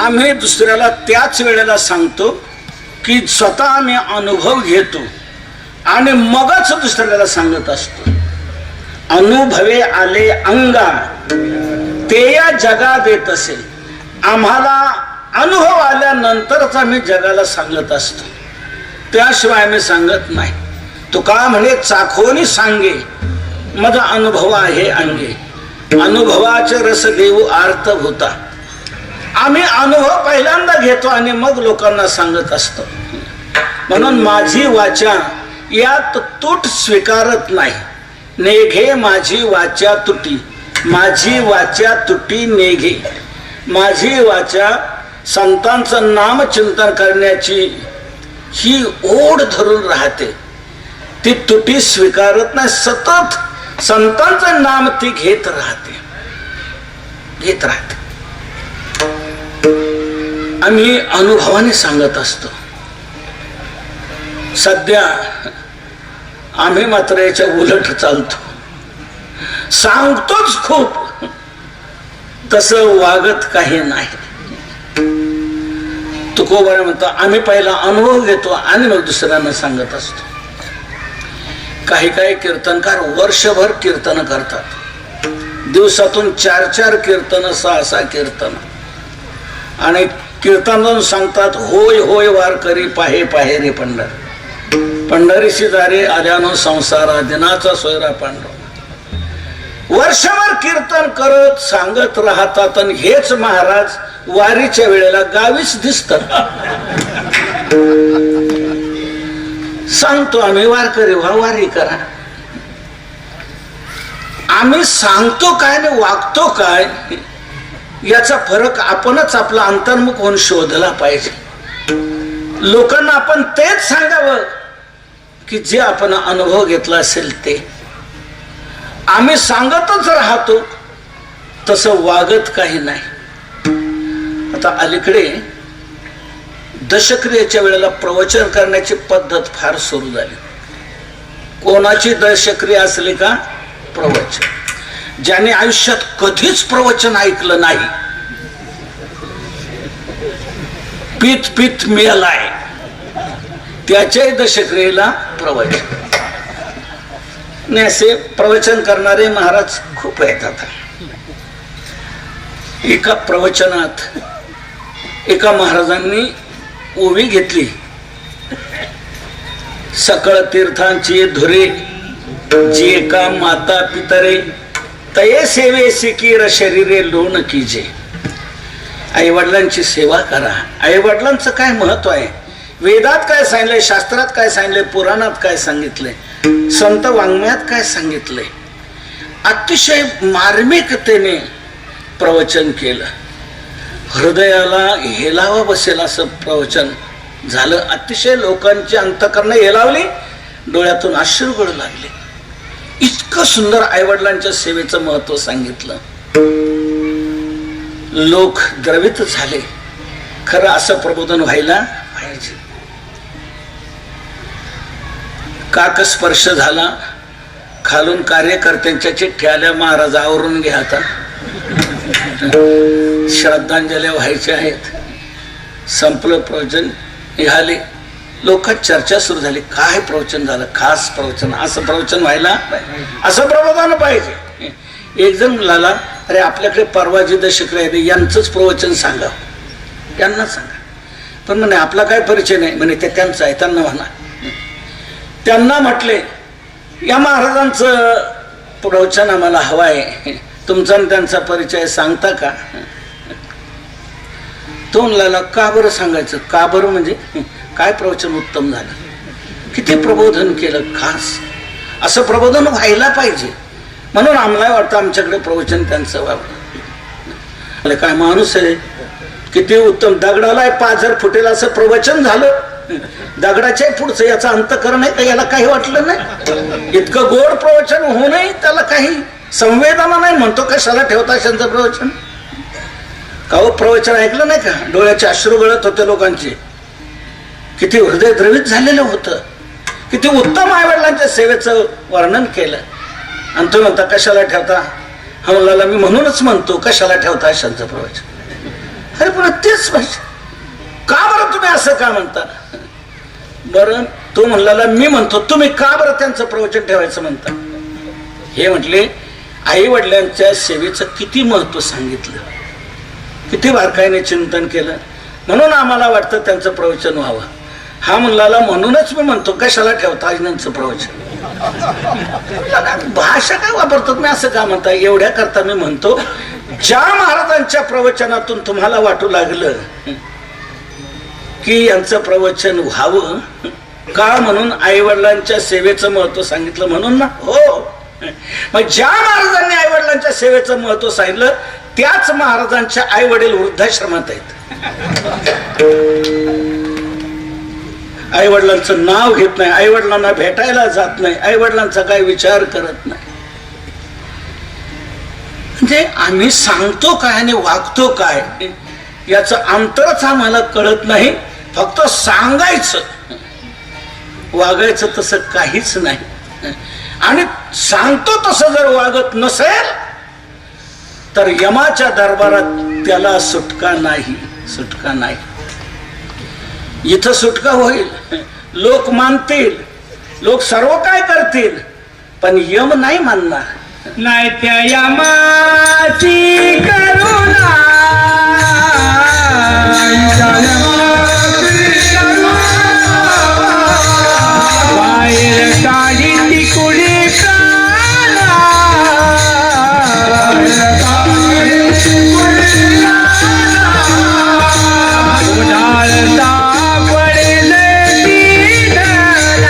आम्ही दुसऱ्याला त्याच वेळेला सांगतो की स्वतः आम्ही अनुभव घेतो आणि मगच दुसऱ्याला सांगत असतो. अनुभवे आले अंगा ते या जगात येत असेल. आम्हाला अनुभव आल्यानंतरच आम्ही जगाला सांगत असतो, त्याशिवाय आम्ही सांगत नाही. तुका म्हणे चाखोनी सांगे माझा अनुभव आहे अंगे. अनुभवाचे रस देऊ आर्त होता. आम्ही अनुभव पहिल्यांदा घेतो आणि मग लोकांना सांगत असतो. म्हणून माझी वाचा यात तूट स्वीकारत नाही. नेघे माझी वाचा तुटी, माझी वाचा तुटी नेघे. माझी वाचा संतांचं नामचिंतन करण्याची ही ओढ धरून राहते, ती तुटी स्वीकारत नाही. सतत संतांचं नाम ती घेत राहते. आम्ही अनुभवाने सांगत असतो. सध्या आम्ही मात्र याच्या उलट चालतो. सांगतोच खूप, तसं वागत काही नाही. तुकोबा म्हणतो आम्ही पहिला अनुभव घेतो आणि मग दुसऱ्यांना सांगत असतो. काही काही कीर्तनकार वर्षभर कीर्तन करतात, दिवसातून 4-4 कीर्तन, 6-6 कीर्तन, आणि कीर्तनातून सांगतात होय होय वारकरी पाहे पाहे रे पंढर, पंढरीशी दारे आल्यानो संसारा दिनाचा सोयरा पांडव. वर्षभर कीर्तन करत सांगत राहतात आणि हेच महाराज वारीच्या वेळेला गावीच दिसतात. सांगतो आम्ही वारकरी व्हा, वारी करा. आम्ही सांगतो काय आणि वागतो काय याचा फरक आपणच आपला अंतर्मुख होऊन शोधला पाहिजे. लोकांना आपण तेच सांगावं की जे आपण अनुभव घेतला असेल ते. आम्ही सांगतच राहतो, तसं वागत काही नाही. आता अलीकडे दशक्रियेच्या वेळेला प्रवचन करण्याची पद्धत फार सुरू झाली. कोणाची दशक्रिया असली का प्रवचन. ज्याने आयुष्यात कधीच प्रवचन ऐकलं नाही, पीत पीत मेलाय, त्याच्याही दशक्रियेला प्रवचन. असे प्रवचन करणारे महाराज खूप आहेत. आता एका प्रवचनात एका महाराजांनी ओवी घेतली. सकळ तीर्थांची धुरे जी एका माता पितरे तये सेवे सिकीर शरीरे लोण कीजे. आई वडिलांची सेवा करा. आई वडिलांचं काय महत्व आहे, वेदात काय सांगितलंय, शास्त्रात काय सांगितलंय, पुराणात काय सांगितलंय, संत वाङ्मयात काय सांगितलंय. अतिशय मार्मिकतेने प्रवचन केलं. हृदयाला हेलावा बसेल असं प्रवचन झालं. अतिशय लोकांची अंतःकरणं हेलावली, डोळ्यातून अश्रू गळू लागले. इतकं सुंदर आईवडिलांच्या सेवेचं महत्व सांगितलं. लोक द्रवित झाले. खरं असं प्रबोधन व्हायला पाहिजे. काकस्पर्श झाला. खालून कार्यकर्त्यांच्या चिठ्ठ्या आल्या, महाराज आवरून घ्या, आता श्रद्धांजल्या व्हायच्या आहेत. संपलं प्रवचन, निघाले. लोकांत चर्चा सुरू झाली. काय प्रवचन झालं, खास प्रवचन, असं प्रवचन व्हायला, असं प्रबोधन पाहिजे. एक जण म्हणाला, अरे आपल्याकडे परवा जी दशक्रिया आहे यांचंच प्रवचन सांगा, त्यांना सांगा. पण म्हणे आपला काय परिचय नाही. म्हणे ते त्यांचं आहे, त्यांना म्हणा. त्यांना म्हटले या महाराजांचं प्रवचन आम्हाला हवं आहे, तुमचा आणि त्यांचा परिचय सांगता का. तो म्हणाला का बरं सांगायचं. का बरं म्हणजे काय प्रवचन उत्तम झालं, किती प्रबोधन केलं, खास असं प्रबोधन व्हायला पाहिजे. म्हणून आम्हाला वाटतं आमच्याकडे प्रवचन त्यांचं व्हावं. काय माणूस आहे, किती उत्तम. दगडाला पाझर फुटेल असं प्रवचन झालं. दगडाच्या पुढचं याचा अंतःकरण आहे का, याला काही वाटलं नाही. इतकं गोड प्रवचन होऊनही त्याला काही संवेदना नाही. म्हणतो कशाला ठेवता त्यांचं प्रवचन. का हो प्रवचन ऐकलं नाही का, डोळ्याचे अश्रू गळत होते लोकांचे, किती हृदय द्रवित झालेलं होतं. किती उत्तम आईवडिलांच्या सेवेचं वर्णन केलं. आणि तो म्हणता कशाला ठेवता. हा म्हणला मी म्हणूनच म्हणतो कशाला ठेवता अशांचं प्रवचन. अरे पण तेच पाहिजे. का बरं तुम्ही असं का म्हणता. बरं तो म्हणला मी म्हणतो, तुम्ही का बरं त्यांचं प्रवचन ठेवायचं म्हणता. हे म्हटले आई वडिलांच्या सेवेचं किती महत्व सांगितलं, किती बारकाईने चिंतन केलं, म्हणून आम्हाला वाटतं त्यांचं प्रवचन व्हावं. हा म्हणला म्हणूनच मी म्हणतो कशाला ठेवता आईनांचं प्रवचन. भाषा काय वापरतो मी असं का म्हणता. एवढ्या करता मी म्हणतो ज्या महाराजांच्या प्रवचनातून तुम्हाला वाटू लागलं की यांचं प्रवचन व्हावं का, म्हणून आई वडिलांच्या सेवेचं महत्व सांगितलं म्हणून ना. हो, मग ज्या महाराजांनी आई वडिलांच्या सेवेचं महत्व सांगितलं त्याच महाराजांच्या आई वडील वृद्धाश्रमात आहेत. आई वडिलांचं नाव घेत नाही, आई वडिलांना भेटायला जात नाही, आई वडिलांचा काय विचार करत नाही. म्हणजे आम्ही सांगतो काय आणि वागतो काय याचं अंतरच आम्हाला कळत नाही. फक्त सांगायचं, वागायचं तसं काहीच नाही. आणि सांगतो तसं जर वागत नसेल तर यमाच्या दरबारात त्याला सुटका नाही, सुटका नाही. इथं सुटका होईल, लोक मानतील, लोक सर्व काय करतील, पण यम नाही मानणार. नाही त्या यमाची करुणा, बाहेर काढी ती कुडी प्राणा, उडाळता पडेल निधना.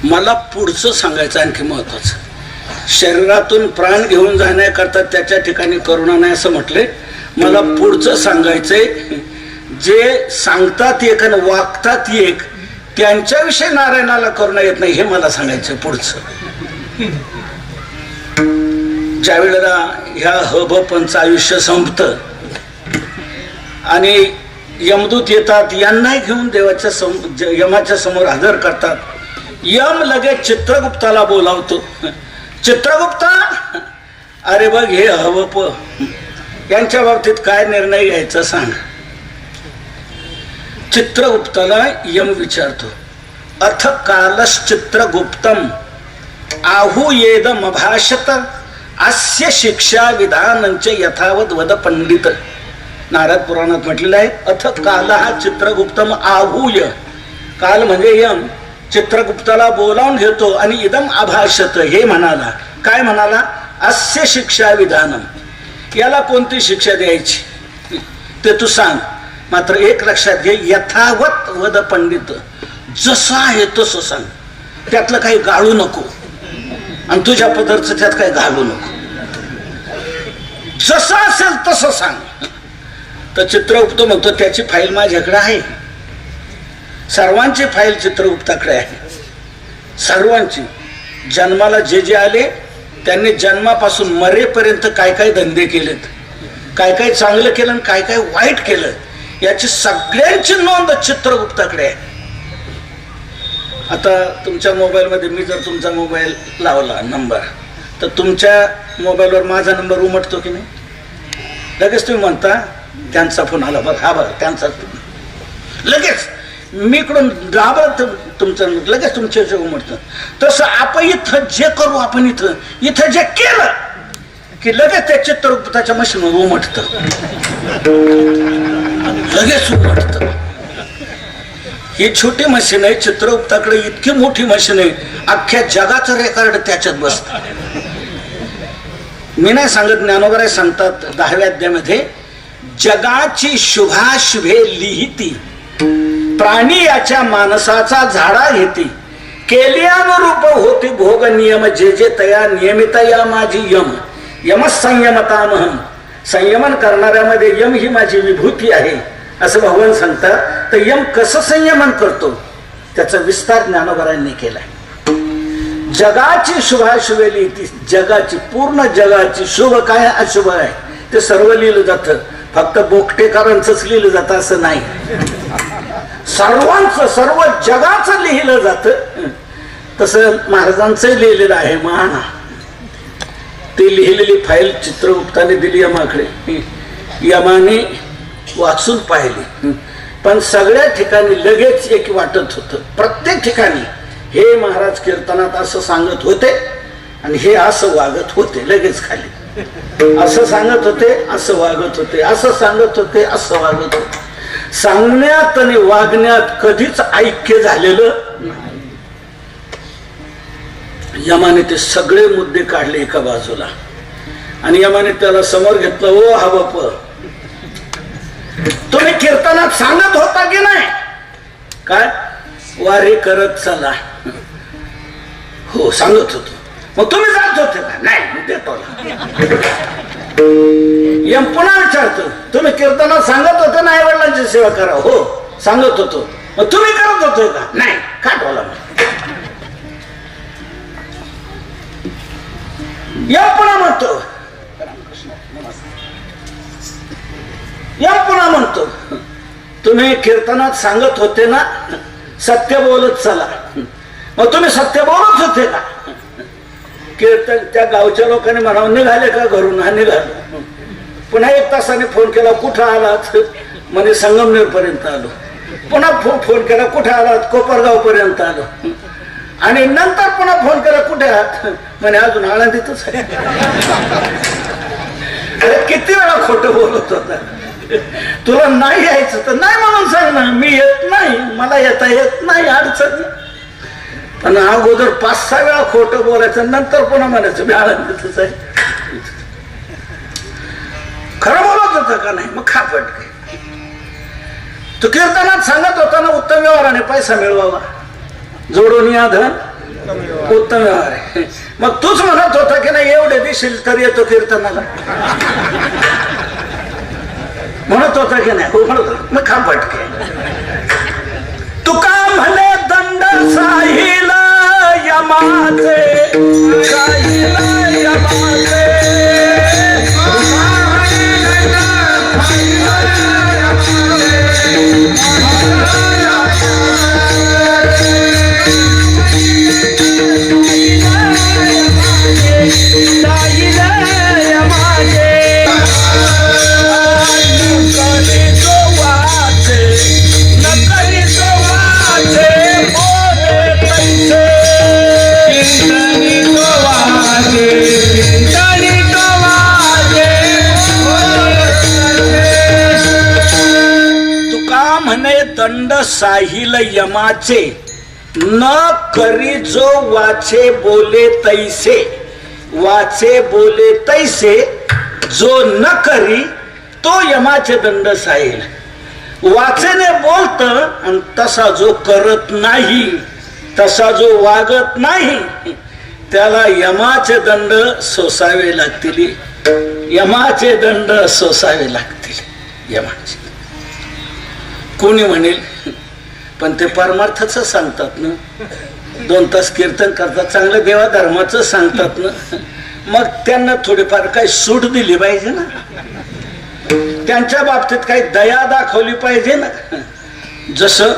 मला पुढचं सांगायचं आणखी महत्वाचं. शरीरातून प्राण घेऊन जाण्याकरता त्याच्या ठिकाणी करुणा नाही असं म्हटले. मला पुढचं सांगायचंय, जे सांगतात एक आणि वागतात एक, त्यांच्याविषयी नारायणाला करुणा येत नाही, हे मला सांगायचं पुढचं. ज्या वेळेला ह्या हबपंच आयुष्य संपतं आणि यमदूत येतात, यांनाही घेऊन देवाच्या यमाच्या समोर हजर करतात. यम लगेच चित्रगुप्ताला बोलावतो. चित्रगुप्ता, अरे बघ हे हवप, यांच्या बाबतीत काय निर्णय घ्यायचा सांग. चित्रगुप्ताला यम विचारतो, अथ कालश्चित्रगुप्तम आहूयेदमभाषत अस्य शिक्षा विधानंच यथावत वद पंडित. नारद पुराणात म्हटलेलं आहे, अथ काल हा चित्रगुप्तम आहूय, काल म्हणजे यम चित्रगुप्ताला बोलावून घेतो आणि इदम अभाषत, हे म्हणाला. काय म्हणाला? अस्य शिक्षा विधानम, याला कोणती शिक्षा द्यायची ते तू सांग. मात्र एक लक्षात घे, यथावत वद पंडित, जसं आहे तसं सांग, त्यातलं काही गाळू नको आणि तुझ्या पदरचं त्यात काही घालू नको, जसं असेल तसं सांग. तर चित्रगुप्त म्हणतो, त्याची फाईल माझ्याकडे आहे. सर्वांची फाईल चित्रगुप्ताकडे आहे, सर्वांची. जन्माला जे जे आले त्यांनी जन्मापासून मरेपर्यंत काय काय धंदे केलेत, काय काय चांगलं केलं आणि काय काय वाईट केलं, याची सगळ्यांची नोंद चित्रगुप्ताकडे आहे. आता तुमच्या मोबाईलमध्ये मी जर तुमचा मोबाईल लावला नंबर, तर तुमच्या मोबाईलवर माझा नंबर उमटतो की नाही? लगेच तुम्ही म्हणता त्यांचा फोन आला, बघ हा बघ त्यांचा फोन, लगेच मी इकडून दाबत तुमचं लगेच तुमच्या उमटतं. तसं आपण इथं जे करू, आपण इथं जे केलं की लगेच त्या चित्रगुप्ताच्या मशीनवर उमटतं, लगेच उमटतं. ही छोटी मशीन आहे, चित्रगुप्ताकडे इतकी मोठी मशीन आहे, अख्ख्या जगाचं रेकॉर्ड त्याच्यात बसतं. मी नाही सांगत, ज्ञानोबराय सांगतात 10व्या अध्यायामध्ये, जगाची शुभाशुभे लिहिती, प्राणी याच्या मानसाचा झाडा घेती, केल्यानुरूप होती भोग नियम, जे जे तया नियमित या माझी यम, यम संयमतामहम, संयमन करणाऱ्यामध्ये यम ही माझी विभूती आहे असं भगवान सांगतात. तर यम कसं संयमन करतो त्याचा विस्तार ज्ञानोबरायांनी केलाय. जगाची शुभाशुभे लिहिती, जगाची, पूर्ण जगाची, शुभ काय अशुभ आहे ते सर्व लिहिलं जातं, फक्त बोगटेकरांचंच लिहिलं जातं असं नाही, सर्वांचं, सर्व जगाचं लिहिलं जातं. तसं महाराजांचं लिहिलेलं आहे. महाना ते लिहिलेली फाईल चित्रगुप्ताने दिली यमाकडे, यमाने वाचून पाहिली, पण सगळ्या ठिकाणी लगेच एक वाटत होतं, प्रत्येक ठिकाणी हे महाराज कीर्तनात असं सांगत होते आणि हे असं वागत होते, लगेच खाली असं सांगत होते, असं वागत होते, असं सांगत होते, असं वागत होते. सांगण्यात आणि वागण्यात कधीच ऐक्य झालेलं नाही. यमाने ते सगळे मुद्दे काढले एका बाजूला आणि यमाने त्याला समोर घेतलं. ओ हवप, तुम्ही कीर्तनात सांगत होता की नाही काय वारी करत चला? हो सांगत होतो. मग तुम्ही जात होते का? नाही देतो. पुन्हा विचारतो, तुम्ही कीर्तनात सांगत होते ना आई वडिलांची सेवा करा? हो सांगत होतो. मग तुम्ही करत होते का? नाही. का बोला? पुन्हा म्हणतो, पुन्हा म्हणतो, तुम्ही कीर्तनात सांगत होते ना सत्य बोलत चला? मग तुम्ही सत्य बोलत होते का? कीर्तन त्या गावच्या लोकांनी म्हणावं निघाले का घरून? हा निघालो. पुन्हा 1 तासाने फोन केला, कुठं आलात? म्हणे संगमनेर पर्यंत आलो. पुन्हा फोन केला, कुठे आलात? कोपरगाव पर्यंत आलो. आणि नंतर पुन्हा फोन केला, कुठे आहात? म्हणे अजून आळंदीतच आहे. अरे किती वेळा खोटं बोलत होता? तुला नाही यायचं तर नाही म्हणून सांग ना, मी येत नाही, मला येता येत नाही, अडचण. पण अगोदर 5-6 वेळा खोटं बोलायचं, नंतर पुन्हा म्हणायचं मी आळंदीतच आहे. खरं बोलत होतं का नाही? मग खापट काय? तू कीर्तनात सांगत होता ना उत्तम व्यवहाराने पैसा मिळवावा, जोडून या धन उत्तम व्यवहार आहे. मग तूच म्हणत होता की नाही एवढे दिशील तर येतो कीर्तनाला? म्हणत होता की नाही? हो म्हणत होता. मग खापट काय? तुका म्हणे दंड साहिल यमाचे, साहिल यमाचे. दंड साहिल यमाचे, न करी जो वाचे बोले तैसे. वाचे बोले तैसे, जो न करी तो यमाचे दंड साहिल. वाचेने बोलत आणि तसा जो करत नाही, तसा जो वागत नाही, त्याला यमाचे दंड सोसावे लागतील. यमाचे दंड सोसावे लागतील. यमाचे कोणी म्हणेल पण ते परमार्थच सांगतात ना. 2 तास कीर्तन करतात, चांगलं देवा धर्माचं सांगतात ना. मग त्यांना थोडीफार काही सूट दिली पाहिजे ना, त्यांच्या बाबतीत काही दया दाखवली पाहिजे ना. जसं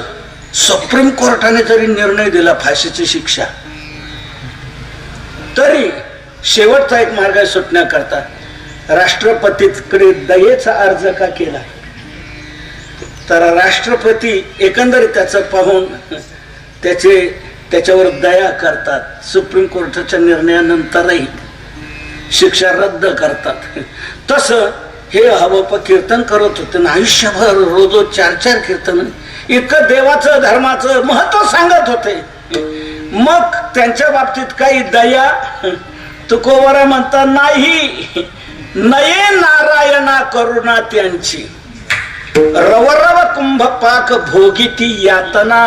सुप्रीम कोर्टाने जरी निर्णय दिला फाशीची शिक्षा, तरी शेवटचा एक मार्ग सुटण्याकरता राष्ट्रपतीकडे दयेचा अर्ज का केला? तर राष्ट्रपती एकंदरीत त्याचं पाहून त्याच्यावर दया करतात. सुप्रीम कोर्टाच्या निर्णयानंतरही शिक्षा रद्द करतात. तसं हे हवं कीर्तन करत होते ना आयुष्यभर, रोज 4-4 कीर्तन, इतकं देवाचं धर्माचं महत्व सांगत होते. मग त्यांच्या बाबतीत काही दया? तुकोबरा म्हणतात नाही, नये नारायणा करुणा त्यांची. रवरव कुंभ पाक भोगिती यातना,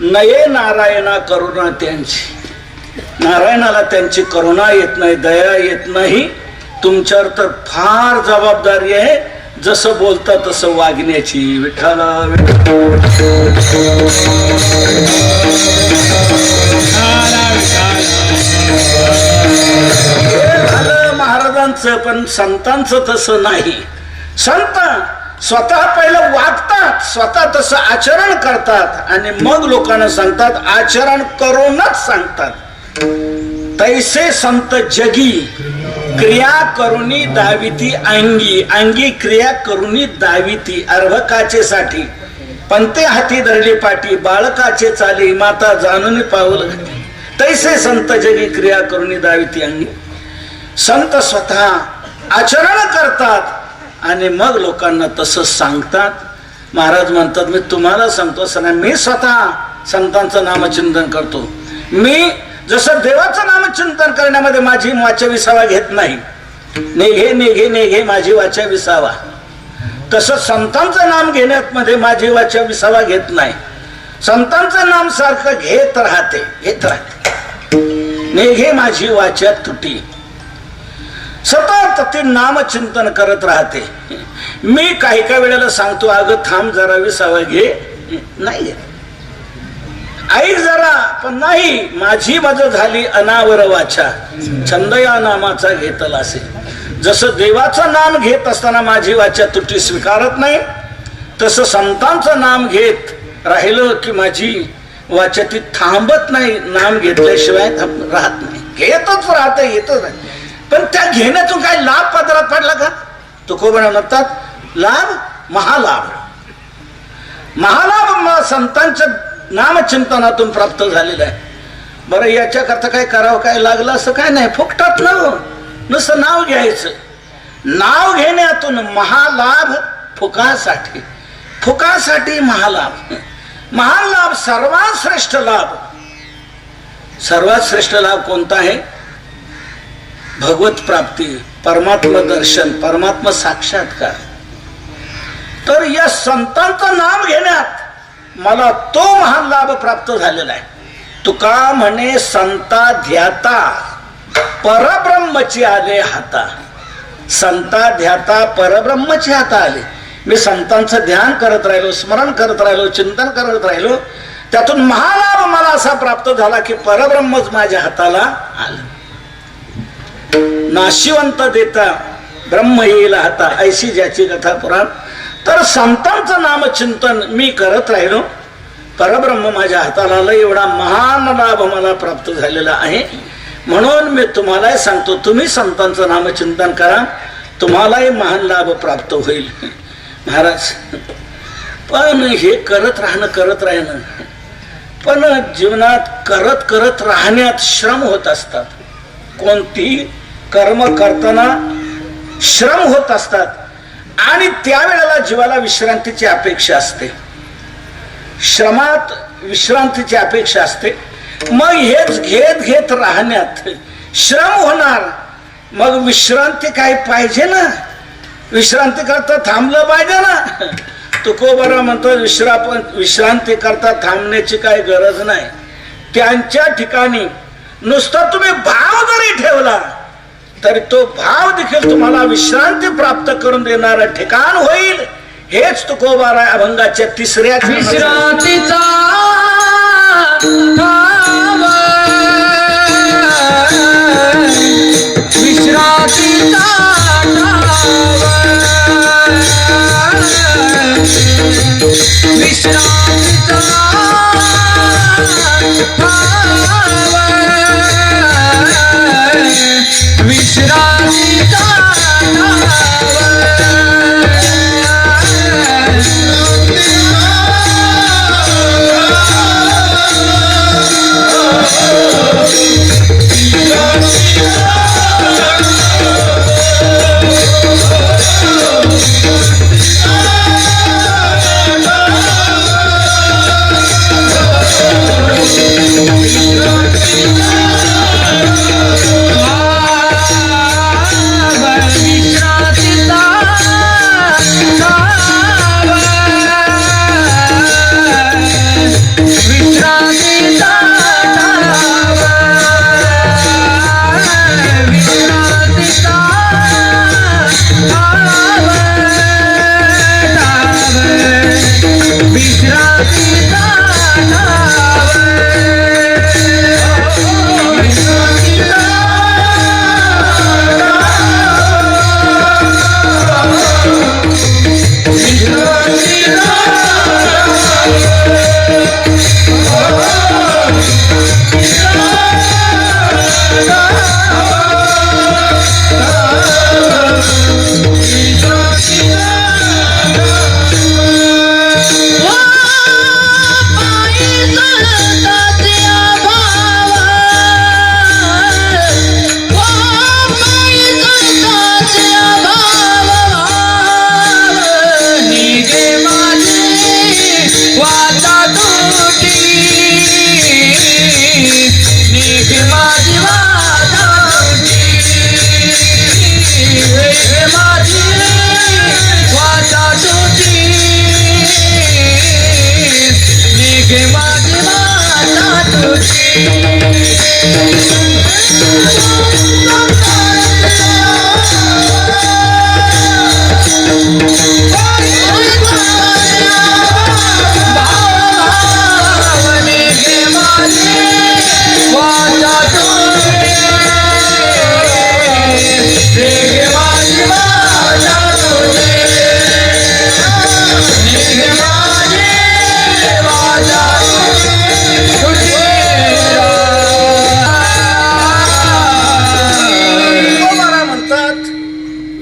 नये नारायणा करुणा त्यांची. नारायणाला त्यांची करुणा येत नाही, दया येत नाही. तुमच्यावर तर फार जबाबदारी आहे, जसं बोलता तसं वागण्याची. विठ्ठला झालं महाराजांचं, पण संतांचं तसं नाही. संत स्वतः पहिलं वागतात, स्वतः तसं आचरण करतात आणि मग लोकांना सांगतात, आचरण करूनच सांगतात. तैसे संत जगी क्रिया करुनी दाविती अंगी. अंगी क्रिया करुनी दाविती. अर्भकाचे साठी पंते हाती धरली पाठी, बाळकाचे चाली माता जाणून पाऊल. तैसे संत जगी क्रिया करुनी दाविती अंगी. संत स्वतः आचरण करतात आणि मग लोकांना तसं सांगतात. महाराज म्हणतात, मी तुम्हाला सांगतो असं, मी स्वतः संतांचं नामचिंतन करतो. मी जसं देवाचं नामचिंतन करण्यामध्ये माझी वाचा विसावा घेत नाही. नेघे नेघे नेघे माझी वाचा विसावा. तसं संतांचं नाम घेण्यात मध्ये माझी वाचा विसावा घेत नाही. संतांचं नाम सारखं घेत राहते मेघे माझी वाचा तुटी. सतत ते नामचिंतन करत राहते. मी काही काही वेळेला सांगतो अगं थांब जरा विसावा घे, नाही ऐक जरा, पण नाही. माझी मज झाली अनावर वाचा छंदया नामाचा घेतला असे. जसं देवाचं नाम घेत असताना माझी वाचा तुटी स्वीकारत नाही, तसं संतांचं नाम घेत राहिलं की माझी वाचा ती थांबत नाही. नाम घेतल्याशिवाय राहत नाही, घेतच राहते, येतच नाही. पण त्या घेण्यातून काय लाभ पदरात पडला का? तुकोबरा म्हणतात लाभ महालाभ. महालाभ संतांच्या नामचिंतनातून प्राप्त झालेला आहे. बरं याच्याकरता काय करावं काय लागलं असं काय नाही, फुकटात न नुसतं नाव घ्यायचं. नाव घेण्यातून महालाभ फुकासाठी, फुकासाठी महालाभ. महालाभ सर्वात श्रेष्ठ लाभ. सर्वात श्रेष्ठ लाभ कोणता आहे? भगवत प्राप्ती, परमात्मा दर्शन, परमात्मा साक्षात्कार. तर या संतांचं नाम घेण्यात मला तो महान लाभ प्राप्त झालेला आहे. तुका म्हणे संता ध्याता परब्रह्मची आले हाता. संता ध्याता परब्रह्मची हाता आले. मी संतांचं ध्यान करत राहिलो, स्मरण करत राहिलो, चिंतन करत राहिलो, त्यातून महालाभ मला असा प्राप्त झाला की परब्रह्मच माझ्या हाताला आलं. नाशिवंत देता ब्रह्म येईल हाता, ऐशी ज्याची कथा पुराण. तर संतांचं नामचिंतन मी करत राहिलो, परब्रह्म माझ्या हाताला आलं. एवढा महान लाभ मला प्राप्त झालेला आहे. म्हणून मी तुम्हालाही सांगतो, तुम्ही संतांचं नामचिंतन करा, तुम्हालाही महान लाभ प्राप्त होईल. महाराज पण हे करत राहणं पण जीवनात करत राहण्यात श्रम होत असतात. कोणती कर्म करताना श्रम होत असतात आणि त्यावेळेला जीवाला विश्रांतीची अपेक्षा असते. श्रमात विश्रांतीची अपेक्षा असते. मग हेच घेत राहण्यात श्रम होणार. मग विश्रांती काय पाहिजे ना, विश्रांती करता थांबलं पाहिजे ना. तुकोबरा म्हणतो विश्रांती करता थांबण्याची काही गरज नाही. त्यांच्या ठिकाणी नुसता तुम्ही भाव जरी ठेवला तरी तो भाव देखील तुम्हाला विश्रांती प्राप्त करून देणारं ठिकाण होईल. हेच तुकोबरा अभंगाच्या तिसऱ्या विश्रांतीचा विश्रांतीचा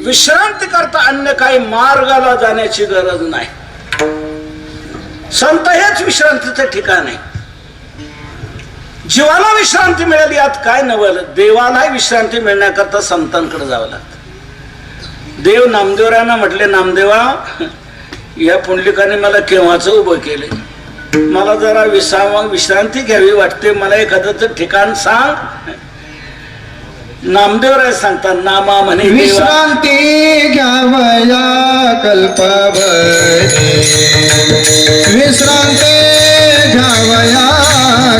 विश्रांती करता अन्य काही मार्गाला जाण्याची गरज नाही. संत हेच विश्रांतीचं ठिकाण आहे. जीवाला विश्रांती मिळाली यात काय नवल. देवालाही विश्रांती मिळण्याकरता संतांकडे जावं लागतं. देव नामदेवरायांना म्हटले, नामदेवा या पुंडलिकाने मला केव्हाच उभं केले, मला जरा विश्रांती घ्यावी वाटते, मला एखादं ठिकाण सांग. नामदेवराय सांगतात, नामा म्हणे विश्रांती घ्यावया कल्पभरे, विश्रांती घ्यावया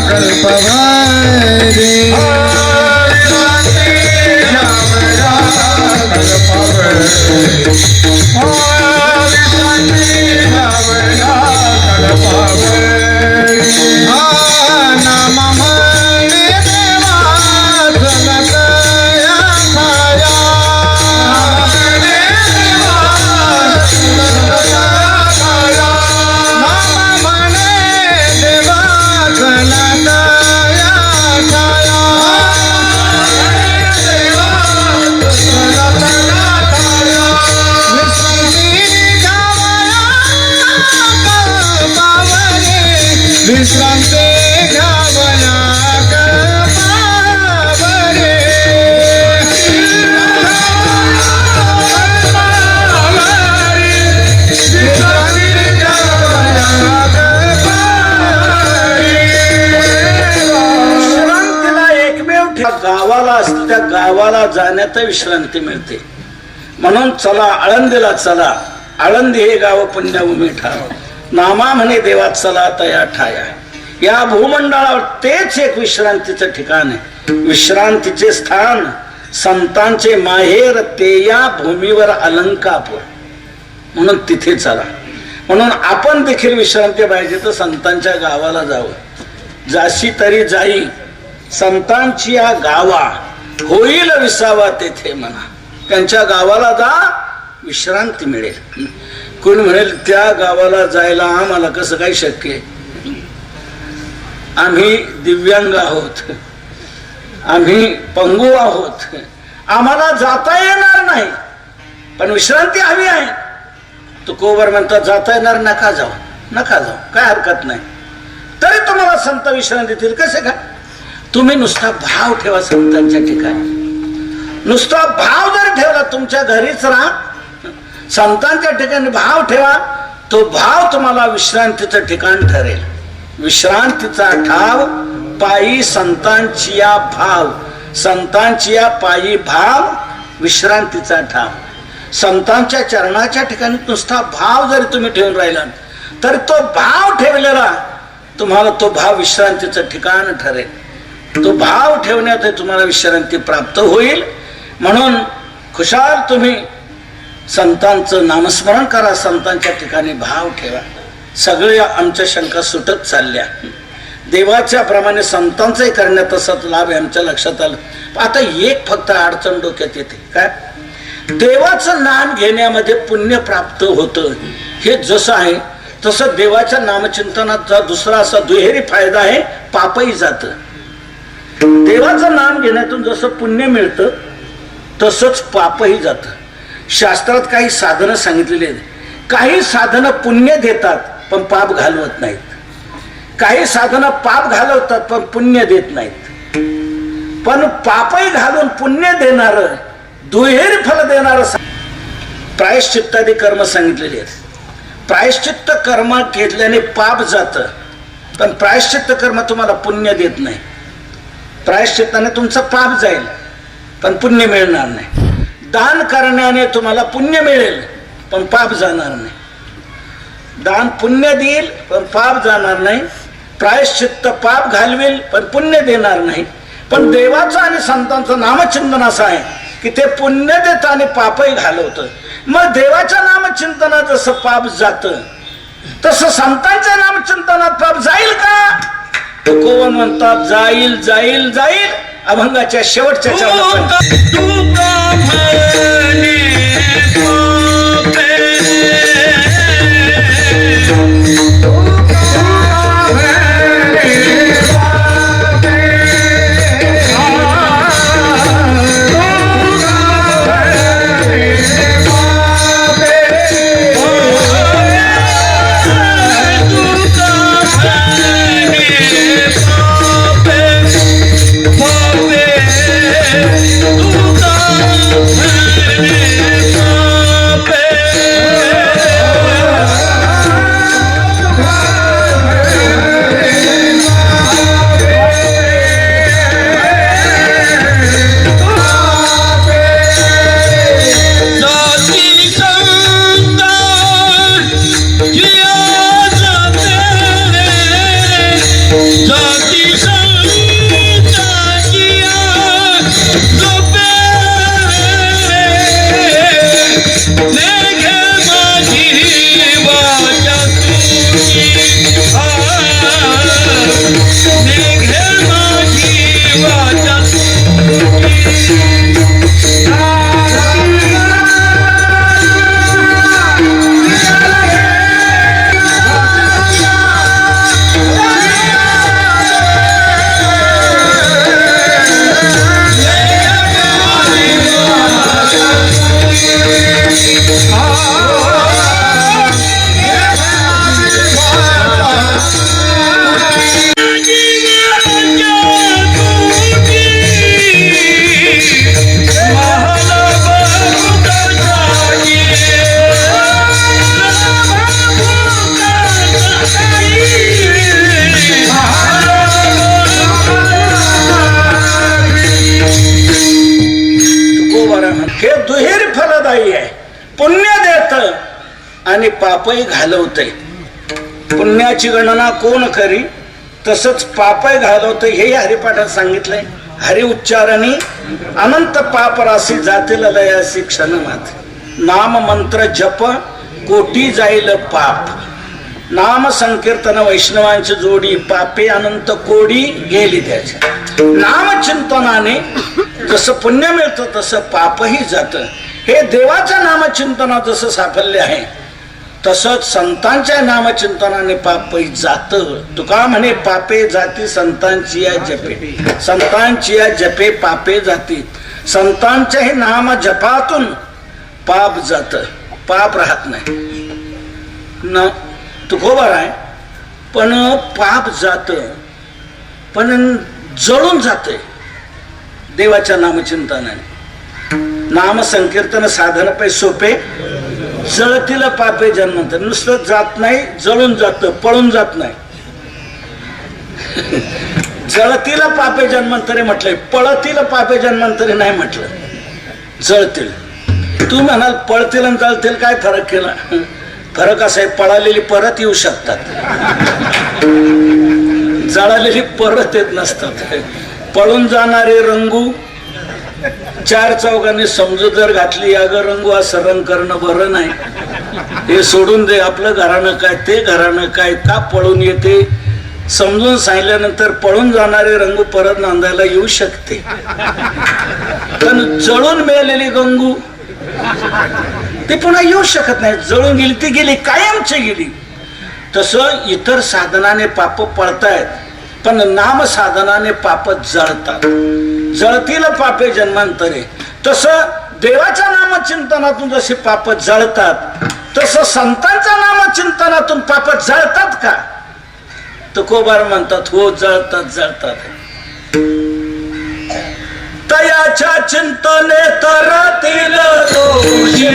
कल्पभरे, विश्रांती घ्यावया कल्पभरे, विश्रांती घ्यावया कल्पभरे. नाम म्हणे देवा जनकया छाया, नाम म्हणे देवा जनकया छाया, विश्रांती घ्यावया कल्पभरे, विश्रांती घ्यावया कल्पभरे. विश्रांतीला एकमेव गावाला असते, त्या गावाला जाण्यात विश्रांती मिळते. म्हणून चला आळंदीला चला, आळंदी हे गाव पुण्यभूमी ठाव, नामा म्हणे देवा चला तया ठाया. या भूमंडळावर तेच एक विश्रांतीचं ठिकाण आहे. विश्रांतीचे स्थान संतांचे माहेर, ते या भूमीवर अलंकापूर, म्हणून तिथे चला. म्हणून आपण देखील विश्रांती पाहिजे तर संतांच्या गावाला जावं. जाशी तरी जाई संतांची या गावा, होईल विसावा तेथे म्हणा. त्यांच्या गावाला जा, विश्रांती मिळेल. कोण म्हणेल त्या गावाला जायला आम्हाला कसं काही शक्य आहे, आम्ही दिव्यांग आहोत, आम्ही पंगू आहोत, आम्हाला जाता येणार नाही, पण विश्रांती हवी आहे. तुकोबर म्हणतात जाता येणार, नका जाऊ, नका जाऊ, काय हरकत नाही, तरी तुम्हाला संत विश्रांती देतील. कसे काय? तुम्ही नुसता भाव ठेवा संतांच्या ठिकाणी. नुसता भाव जर ठेवला, तुमच्या घरीच राहा, संतांच्या ठिकाणी भाव ठेवा, तो भाव तुम्हाला विश्रांतीचं ठिकाण ठरेल. विश्रांतीचा ठाव पायी संतांची या भाव, संतांची या पायी भाव विश्रांतीचा ठाव. संतांच्या चरणाच्या ठिकाणी नुसता भाव जरी तुम्ही ठेवून राहिला, तर तो भाव ठेवलेला तुम्हाला तो भाव विश्रांतीचं ठिकाण ठरेल. तो भाव ठेवण्यात तुम्हाला विश्रांती प्राप्त होईल. म्हणून खुशाल तुम्ही संतांचं नामस्मरण करा, संतांच्या ठिकाणी भाव ठेवा. सगळ्या आमच्या शंका सुटत चालल्या. देवाच्या प्रमाणे संतांचंही करण्यात तसाच लाभ आहे आमच्या लक्षात आलं. आता एक फक्त अडचण डोक्यात येते, काय? देवाचं नाम घेण्यामध्ये पुण्य प्राप्त होतं, हे जसं आहे तसं देवाच्या नामचिंतनाचा दुसरा असा दुहेरी फायदा आहे, पापही जातं. देवाचं नाम घेण्यातून जसं पुण्य मिळतं तसंच पापही जातं. शास्त्रात काही साधनं सांगितलेली आहेत. काही साधनं पुण्य देतात पण पाप घालवत नाहीत, काही साधनं पाप घालवतात पण पुण्य देत नाहीत. पण पापही घालून पुण्य देणार, दुहेरी फल देणार प्रायश्चित्तादी कर्म सांगितलेले आहेत. प्रायश्चित्त कर्म घेतल्याने पाप जातं, पण प्रायश्चित्त कर्म तुम्हाला पुण्य देत नाही. प्रायश्चित्ताने तुमचं पाप जाईल पण पुण्य मिळणार नाही. दान करण्याने तुम्हाला पुण्य मिळेल पण पाप जाणार नाही. दान पुण्य देईल पण पाप जाणार नाही. प्रायश्चित्त पाप घालवेल पण पुण्य देणार नाही. पण देवाचं आणि संतांचं नामचिंतन असं आहे की ते पुण्य देतं आणि पापही घालवतं. मग देवाच्या नामचिंतनात जसं पाप जातं तसं संतांच्या नामचिंतनात पाप जाईल का? कोण म्हणतात जाईल जाईल जाईल. अभंगाच्या शेवटच्या हे दुहेरी फलदायी आहे. पुण्य देत आणि पापही घालवतंय. पुण्याची गणना कोण करी तसंच पापही घालवतंय हे हरिपाठात सांगितलंय. हरि उच्चारणी अनंत पाप राशी जातील लयासी क्षणमात. नाम मंत्र जप कोटी जाईल पाप. नाम संकीर्तन वैष्णवांची जोडी पापे अनंत कोडी गेली त्याच्या. नाम चिंतनाने जसं पुण्य मिळतं तसं पापही जातं. हे देवाच्या नामचिंतनात जसं साफल्य आहे तसंच संतांच्या नामचिंतनाने पापही जात. तुका म्हणे पापे जाती संतांची या जपे. संतांची या जपे पापे जाती. संतांच्या हे नाम जपातून पाप जात. पाप राहत नाही न तुकोबर आहे पण पाप जात पण जळून जाते देवाच्या नामचिंतनाने. नाम संकीर्तन साधन पे सोपे जळतील पापे जन्मंत. नुसतं जात नाही जळून जात पळून जात नाही. जळतील पापे जन्मंतरी म्हटलंय पळतील पापे जन्मंतरी नाही म्हटलं. जळतील. तू म्हणाल पळतील आणि जळतील काय फरक केला. फरक असा आहे पळालेली परत येऊ शकतात जळालेली परत येत नसतात. पळून जाणारे रंगू चार चौघांनी समजूत जर घातली अग रंगू असं रंग करणं बरं नाही. हे सोडून दे आपलं घराणं काय ते घराणं काय का पळून येते समजून सांगितल्यानंतर पळून जाणारे रंगू परत नांदायला येऊ शकते. पण जळून मिळालेली गंगू ते पुन्हा येऊ शकत नाही. जळून गेली ती गेली कायमची गेली. तसं इतर साधनाने पाप पळतायत पण नाम साधनाने पाप जळतात. जळतील पापे जन्मांतरे. तसं देवाच्या नामचिंतनातून जसे पाप जळतात तसं संतांच्या नामचिंतनातून पाप जळतात का. तुकोबार म्हणतात हो जळतात जळतात. तयाच्या चिंतने तरतील दोषे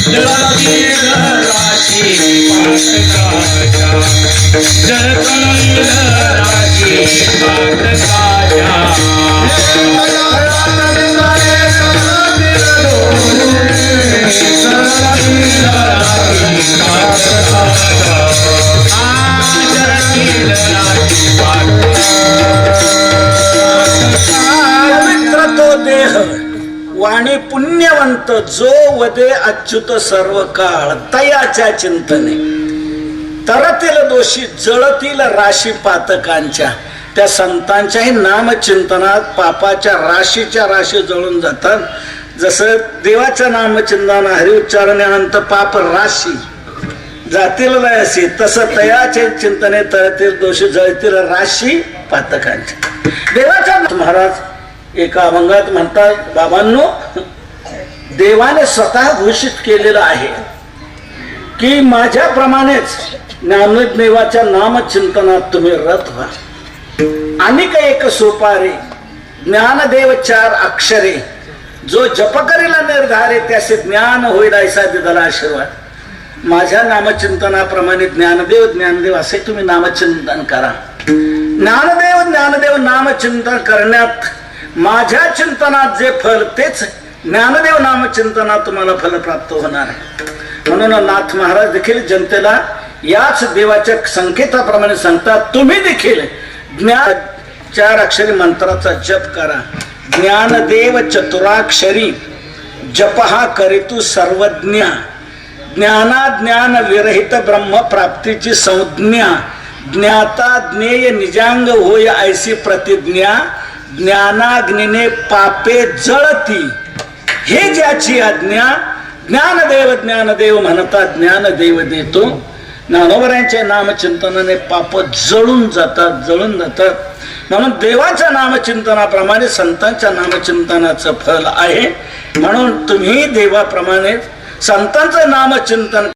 जळतील राशी पातकाच्या. जळतील राशी पातकाच्या. पवित्र तो देह वाणी पुण्यवंत जो वदे अच्युत सर्व काळ. तयाच्या चिंतने तरतील दोषी जळतील राशी पातकांच्या. त्या संतांच्याही नामचिंतनात पापाच्या राशीच्या राशी जळून जातात. जसं देवाच्या नामचिंतन हरिउच्चारणानंतर पाप राशी जातील लयासी तसं तयाचे चिंतने तरतील दोषी जळतील राशी पातकांच्या. देवाच्या महाराज एका अभंगात म्हणतात बाबांनो देवाने स्वतः घोषित केलेलं आहे की माझ्याप्रमाणेच ज्ञानदेवाच्या नामचिंतनात तुम्ही रत व्हा. अनेक एक सोपारे ज्ञानदेव चार अक्षरे. जो जप करीला निर्धारे त्याचे ज्ञान होईल ऐसा दिला आशीर्वाद. माझ्या नामचिंतनाप्रमाणे ज्ञानदेव ज्ञानदेव असे तुम्ही नामचिंतन करा. ज्ञानदेव ज्ञानदेव नामचिंतन करण्यात माझ्या चिंतनात जे फल तेच ज्ञानदेव नामचिंतनात तुम्हाला फल प्राप्त होणार आहे. म्हणून नाथ महाराज देखील जनतेला याच देवाच्या संकेताप्रमाणे सांगतात तुम्ही देखील ज्ञान चार अक्षरी मंत्राचा जप करा. ज्ञानदेव चतुराक्षरी जप हा करीतू सर्वज्ञ. ज्ञानाज्ञान विरहित ब्रह्म प्राप्तीची संज्ञा. ज्ञाता ज्ञेय निजांग होय ऐसी प्रतिज्ञा. ज्ञानाग्नीने पापे जळती, हे ज्याची आज्ञा ज्ञानदेव म्हणतात, ज्ञानदेव देतो. ज्ञानोबरांच्या नामचिंतनाने पाप जळून जातात. म्हणून देवाच्या नामचिंतनाप्रमाणे संतांच्या नामचिंतनाचं फल आहे. म्हणून तुम्ही देवाप्रमाणे संतांचं नामचिंतन